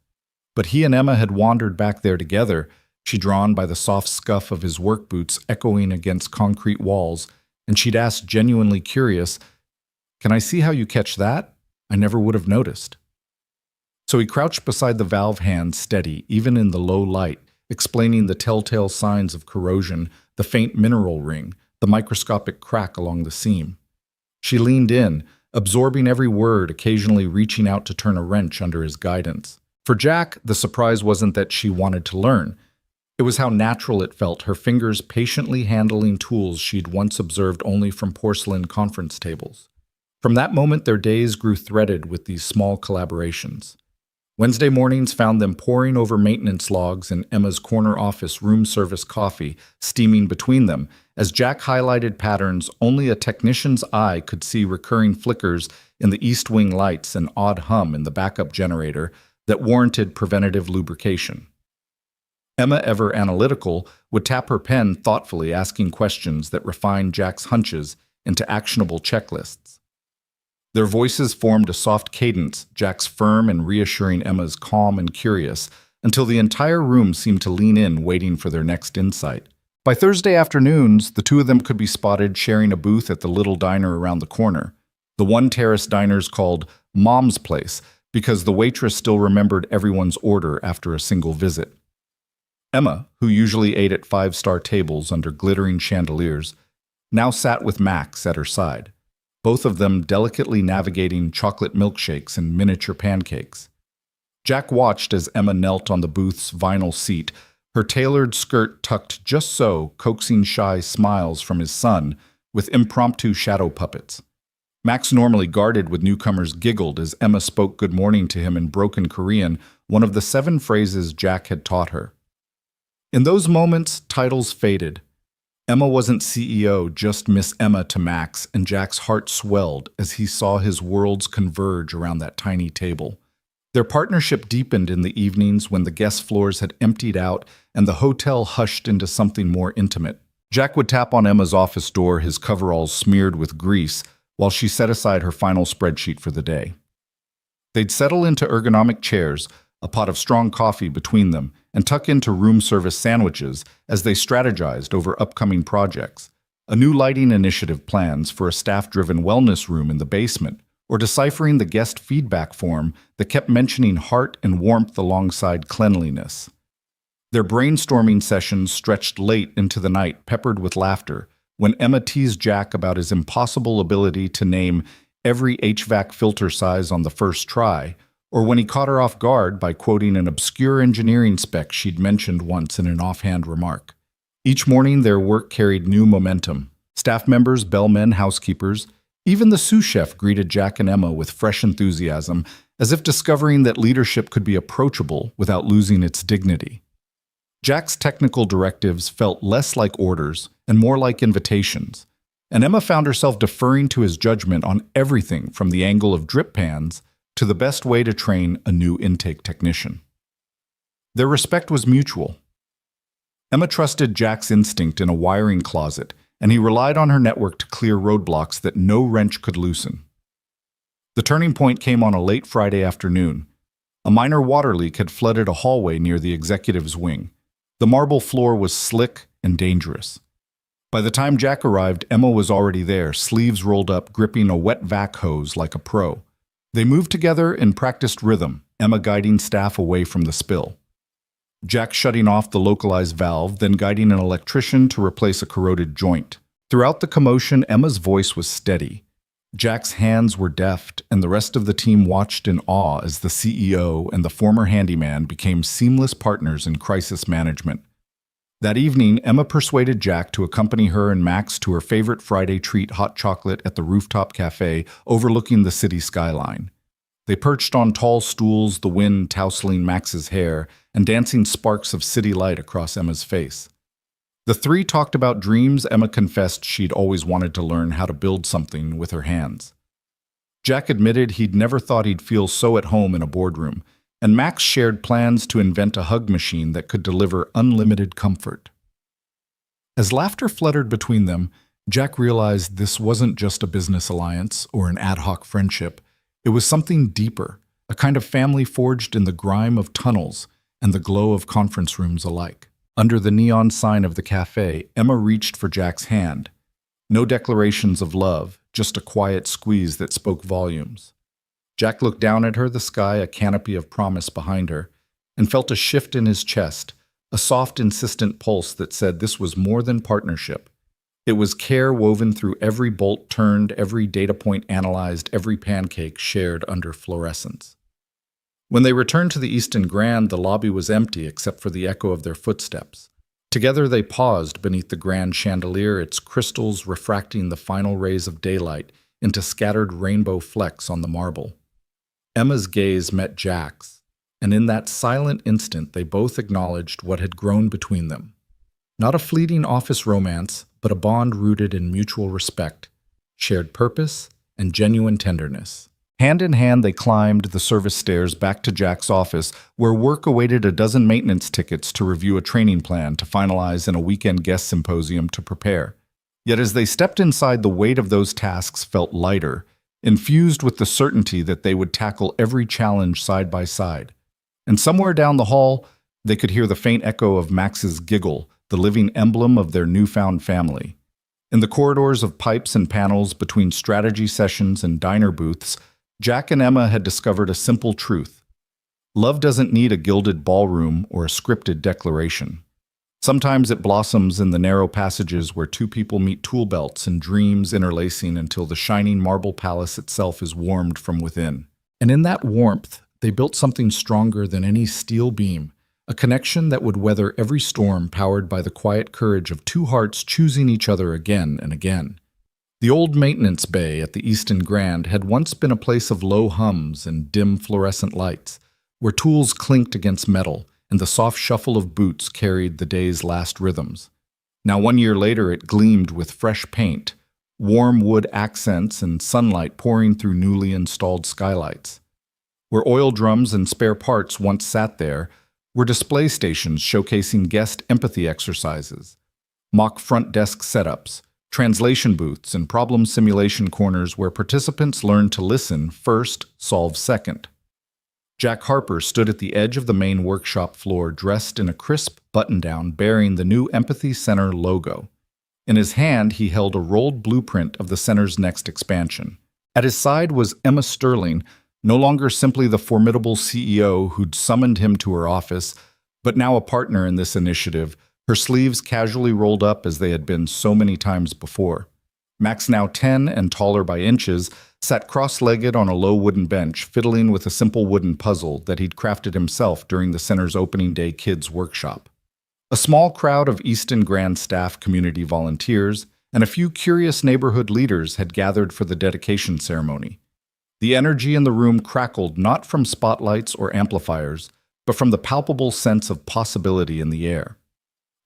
But he and Emma had wandered back there together, she drawn by the soft scuff of his work boots echoing against concrete walls, and she'd asked, genuinely curious, "Can I see how you catch that? I never would have noticed." So he crouched beside the valve hand, steady, even in the low light, explaining the telltale signs of corrosion, the faint mineral ring, the microscopic crack along the seam. She leaned in, absorbing every word, occasionally reaching out to turn a wrench under his guidance. For Jack, the surprise wasn't that she wanted to learn. It was how natural it felt, her fingers patiently handling tools she'd once observed only from porcelain conference tables. From that moment, their days grew threaded with these small collaborations. Wednesday mornings found them poring over maintenance logs in Emma's corner office room service coffee, steaming between them, as Jack highlighted patterns only a technician's eye could see, recurring flickers in the east wing lights, an odd hum in the backup generator that warranted preventative lubrication. Emma, ever analytical, would tap her pen thoughtfully, asking questions that refined Jack's hunches into actionable checklists. Their voices formed a soft cadence, Jack's firm and reassuring, Emma's calm and curious, until the entire room seemed to lean in, waiting for their next insight. By Thursday afternoons, the two of them could be spotted sharing a booth at the little diner around the corner. The one-terrace diner's called Mom's Place, because the waitress still remembered everyone's order after a single visit. Emma, who usually ate at five-star tables under glittering chandeliers, now sat with Max at her side, both of them delicately navigating chocolate milkshakes and miniature pancakes. Jack watched as Emma knelt on the booth's vinyl seat, her tailored skirt tucked just so, coaxing shy smiles from his son with impromptu shadow puppets. Max, normally guarded with newcomers, giggled as Emma spoke good morning to him in broken Korean, one of the 7 phrases Jack had taught her. In those moments, titles faded. Emma wasn't CEO, just Miss Emma to Max, and Jack's heart swelled as he saw his worlds converge around that tiny table. Their partnership deepened in the evenings when the guest floors had emptied out and the hotel hushed into something more intimate. Jack would tap on Emma's office door, his coveralls smeared with grease, while she set aside her final spreadsheet for the day. They'd settle into ergonomic chairs, a pot of strong coffee between them, and tuck into room service sandwiches as they strategized over upcoming projects, a new lighting initiative, plans for a staff-driven wellness room in the basement, or deciphering the guest feedback form that kept mentioning heart and warmth alongside cleanliness. Their brainstorming sessions stretched late into the night, peppered with laughter, when Emma teased Jack about his impossible ability to name every HVAC filter size on the first try, or when he caught her off guard by quoting an obscure engineering spec she'd mentioned once in an offhand remark. Each morning, their work carried new momentum. Staff members, bellmen, housekeepers, even the sous chef greeted Jack and Emma with fresh enthusiasm, as if discovering that leadership could be approachable without losing its dignity. Jack's technical directives felt less like orders and more like invitations, and Emma found herself deferring to his judgment on everything from the angle of drip pans to the best way to train a new intake technician. Their respect was mutual. Emma trusted Jack's instinct in a wiring closet, and he relied on her network to clear roadblocks that no wrench could loosen. The turning point came on a late Friday afternoon. A minor water leak had flooded a hallway near the executive's wing. The marble floor was slick and dangerous. By the time Jack arrived, Emma was already there, sleeves rolled up, gripping a wet vac hose like a pro. They moved together in practiced rhythm, Emma guiding staff away from the spill. Jack shutting off the localized valve, then guiding an electrician to replace a corroded joint. Throughout the commotion, Emma's voice was steady. Jack's hands were deft, and the rest of the team watched in awe as the CEO and the former handyman became seamless partners in crisis management. That evening, Emma persuaded Jack to accompany her and Max to her favorite Friday treat, hot chocolate, at the rooftop cafe overlooking the city skyline. They perched on tall stools, the wind tousling Max's hair and dancing sparks of city light across Emma's face. The three talked about dreams. Emma confessed she'd always wanted to learn how to build something with her hands. Jack admitted he'd never thought he'd feel so at home in a boardroom, and Max shared plans to invent a hug machine that could deliver unlimited comfort. As laughter fluttered between them, Jack realized this wasn't just a business alliance or an ad hoc friendship. It was something deeper, a kind of family forged in the grime of tunnels and the glow of conference rooms alike. Under the neon sign of the cafe, Emma reached for Jack's hand. No declarations of love, just a quiet squeeze that spoke volumes. Jack looked down at her, the sky a canopy of promise behind her, and felt a shift in his chest, a soft, insistent pulse that said this was more than partnership. It was care woven through every bolt turned, every data point analyzed, every pancake shared under fluorescence. When they returned to the Easton Grand, the lobby was empty except for the echo of their footsteps. Together they paused beneath the grand chandelier, its crystals refracting the final rays of daylight into scattered rainbow flecks on the marble. Emma's gaze met Jack's, and in that silent instant they both acknowledged what had grown between them. Not a fleeting office romance, but a bond rooted in mutual respect, shared purpose, and genuine tenderness. Hand in hand, they climbed the service stairs back to Jack's office, where work awaited a dozen maintenance tickets to review a training plan to finalize and a weekend guest symposium to prepare. Yet as they stepped inside, the weight of those tasks felt lighter, infused with the certainty that they would tackle every challenge side by side. And somewhere down the hall, they could hear the faint echo of Max's giggle, the living emblem of their newfound family. In the corridors of pipes and panels between strategy sessions and diner booths, Jack and Emma had discovered a simple truth. Love doesn't need a gilded ballroom or a scripted declaration. Sometimes it blossoms in the narrow passages where two people meet, tool belts and dreams interlacing until the shining marble palace itself is warmed from within. And in that warmth, they built something stronger than any steel beam, a connection that would weather every storm, powered by the quiet courage of two hearts choosing each other again and again. The old maintenance bay at the Easton Grand had once been a place of low hums and dim fluorescent lights, where tools clinked against metal and the soft shuffle of boots carried the day's last rhythms. Now 1 year later it gleamed with fresh paint, warm wood accents and sunlight pouring through newly installed skylights. Where oil drums and spare parts once sat there were display stations showcasing guest empathy exercises, mock front desk setups, translation booths, and problem simulation corners where participants learned to listen first, solve second. Jack Harper stood at the edge of the main workshop floor, dressed in a crisp button-down bearing the new Empathy Center logo. In his hand, he held a rolled blueprint of the center's next expansion. At his side was Emma Sterling, no longer simply the formidable CEO who'd summoned him to her office, but now a partner in this initiative, her sleeves casually rolled up as they had been so many times before. Max, now 10 and taller by inches, sat cross-legged on a low wooden bench, fiddling with a simple wooden puzzle that he'd crafted himself during the center's opening day kids' workshop. A small crowd of Easton Grand staff, community volunteers, and a few curious neighborhood leaders had gathered for the dedication ceremony. The energy in the room crackled not from spotlights or amplifiers, but from the palpable sense of possibility in the air.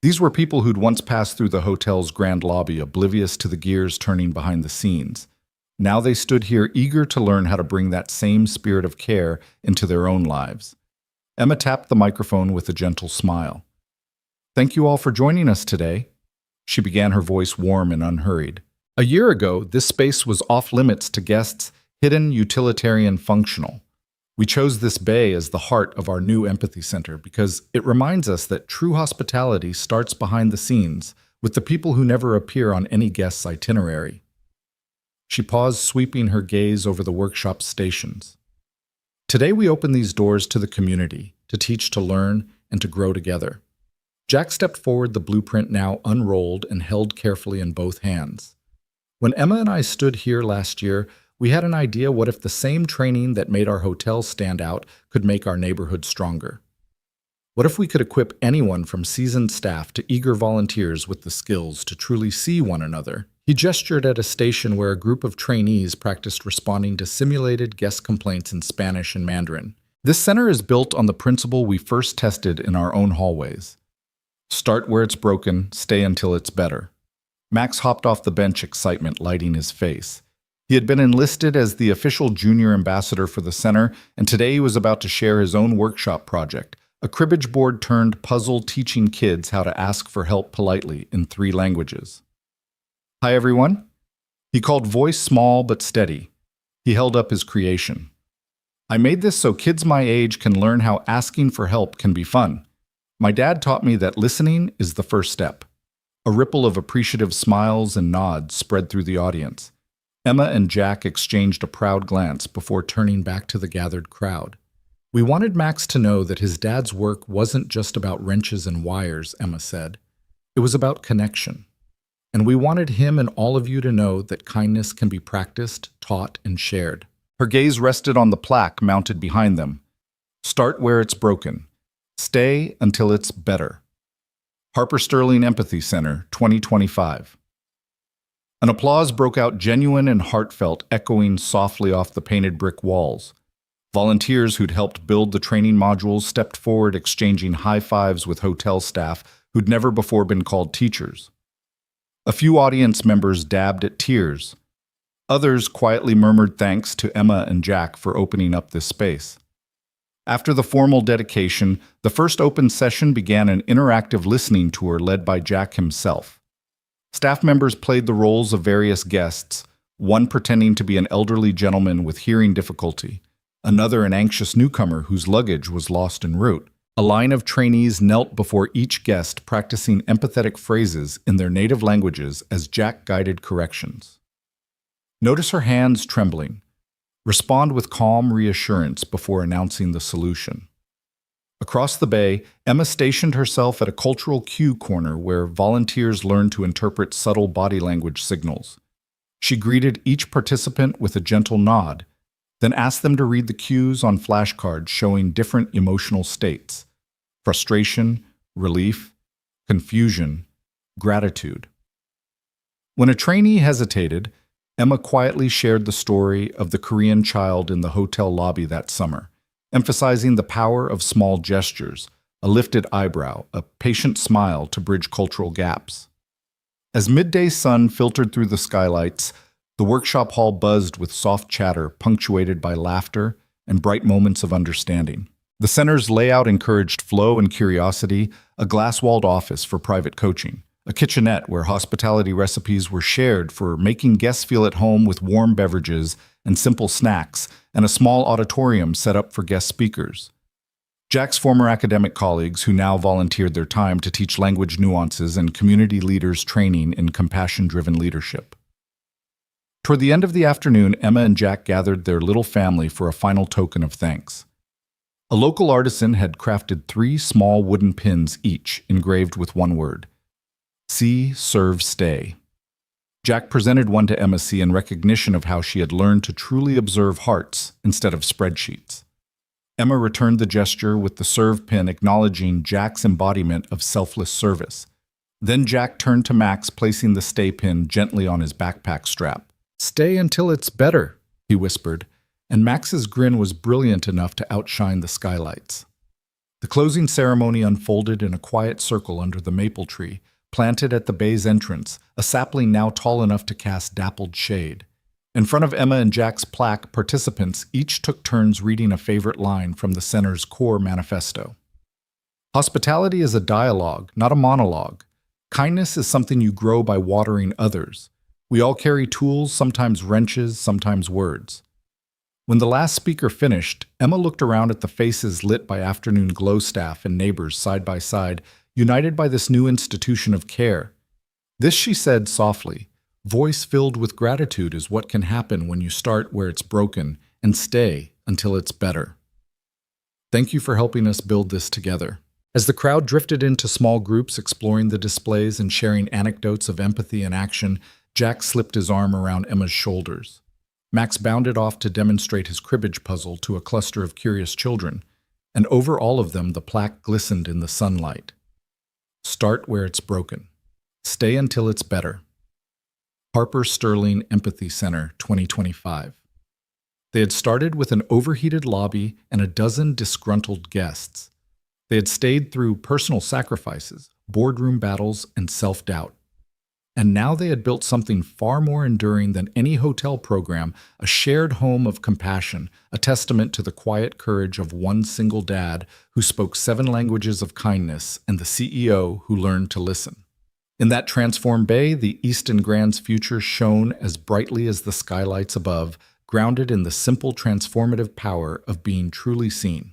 These were people who'd once passed through the hotel's grand lobby, oblivious to the gears turning behind the scenes. Now they stood here eager to learn how to bring that same spirit of care into their own lives. Emma tapped the microphone with a gentle smile. "Thank you all for joining us today." She began, her voice warm and unhurried. A year ago, this space was off-limits to guests, hidden, utilitarian, functional. We chose this bay as the heart of our new empathy center because it reminds us that true hospitality starts behind the scenes, with the people who never appear on any guest's itinerary. She paused, sweeping her gaze over the workshop stations. Today we open these doors to the community, to teach, to learn, and to grow together. Jack stepped forward, the blueprint now unrolled and held carefully in both hands. When Emma and I stood here last year, we had an idea: what if the same training that made our hotel stand out could make our neighborhood stronger? What if we could equip anyone from seasoned staff to eager volunteers with the skills to truly see one another? He gestured at a station where a group of trainees practiced responding to simulated guest complaints in Spanish and Mandarin. This center is built on the principle we first tested in our own hallways. Start where it's broken, stay until it's better. Max hopped off the bench, excitement lighting his face. He had been enlisted as the official junior ambassador for the center, and today he was about to share his own workshop project, a cribbage board turned puzzle teaching kids how to ask for help politely in 3 languages. "Hi, everyone." He called, voice small but steady. He held up his creation. "I made this so kids my age can learn how asking for help can be fun. My dad taught me that listening is the first step." A ripple of appreciative smiles and nods spread through the audience. Emma and Jack exchanged a proud glance before turning back to the gathered crowd. "We wanted Max to know that his dad's work wasn't just about wrenches and wires," Emma said. "It was about connection. And we wanted him and all of you to know that kindness can be practiced, taught, and shared." Her gaze rested on the plaque mounted behind them. "Start where it's broken. Stay until it's better." Harper Sterling Empathy Center, 2025. An applause broke out, genuine and heartfelt, echoing softly off the painted brick walls. Volunteers who'd helped build the training modules stepped forward, exchanging high fives with hotel staff who'd never before been called teachers. A few audience members dabbed at tears. Others quietly murmured thanks to Emma and Jack for opening up this space. After the formal dedication, the first open session began an interactive listening tour led by Jack himself. Staff members played the roles of various guests, one pretending to be an elderly gentleman with hearing difficulty, another an anxious newcomer whose luggage was lost en route. A line of trainees knelt before each guest, practicing empathetic phrases in their native languages as Jack guided corrections. Notice her hands trembling. Respond with calm reassurance before announcing the solution. Across the bay, Emma stationed herself at a cultural cue corner where volunteers learned to interpret subtle body language signals. She greeted each participant with a gentle nod, then asked them to read the cues on flashcards showing different emotional states: frustration, relief, confusion, gratitude. When a trainee hesitated, Emma quietly shared the story of the Korean child in the hotel lobby that summer, emphasizing the power of small gestures, a lifted eyebrow, a patient smile to bridge cultural gaps. As midday sun filtered through the skylights, the workshop hall buzzed with soft chatter punctuated by laughter and bright moments of understanding. The center's layout encouraged flow and curiosity, a glass-walled office for private coaching, a kitchenette where hospitality recipes were shared for making guests feel at home with warm beverages and simple snacks, and a small auditorium set up for guest speakers. Jack's former academic colleagues, who now volunteered their time to teach language nuances and community leaders training in compassion-driven leadership. Toward the end of the afternoon, Emma and Jack gathered their little family for a final token of thanks. A local artisan had crafted 3 small wooden pins each, engraved with one word: See, Serve, Stay. Jack presented one to Emma C. in recognition of how she had learned to truly observe hearts instead of spreadsheets. Emma returned the gesture with the serve pin, acknowledging Jack's embodiment of selfless service. Then Jack turned to Max, placing the stay pin gently on his backpack strap. "Stay until it's better," he whispered, and Max's grin was brilliant enough to outshine the skylights. The closing ceremony unfolded in a quiet circle under the maple tree, planted at the bay's entrance, a sapling now tall enough to cast dappled shade. In front of Emma and Jack's plaque, participants each took turns reading a favorite line from the center's core manifesto. Hospitality is a dialogue, not a monologue. Kindness is something you grow by watering others. We all carry tools, sometimes wrenches, sometimes words. When the last speaker finished, Emma looked around at the faces lit by afternoon glow staff and neighbors side by side, united by this new institution of care. This she said softly, voice filled with gratitude is what can happen when you start where it's broken and stay until it's better. Thank you for helping us build this together. As the crowd drifted into small groups exploring the displays and sharing anecdotes of empathy and action, Jack slipped his arm around Emma's shoulders. Max bounded off to demonstrate his cribbage puzzle to a cluster of curious children, and over all of them the plaque glistened in the sunlight. Start where it's broken. Stay until it's better. Harper Sterling Empathy Center, 2025. They had started with an overheated lobby and a dozen disgruntled guests. They had stayed through personal sacrifices, boardroom battles, and self-doubt. And now they had built something far more enduring than any hotel program, a shared home of compassion, a testament to the quiet courage of one single dad who spoke 7 languages of kindness and the CEO who learned to listen. In that transformed bay, the Easton Grand's future shone as brightly as the skylights above, grounded in the simple transformative power of being truly seen.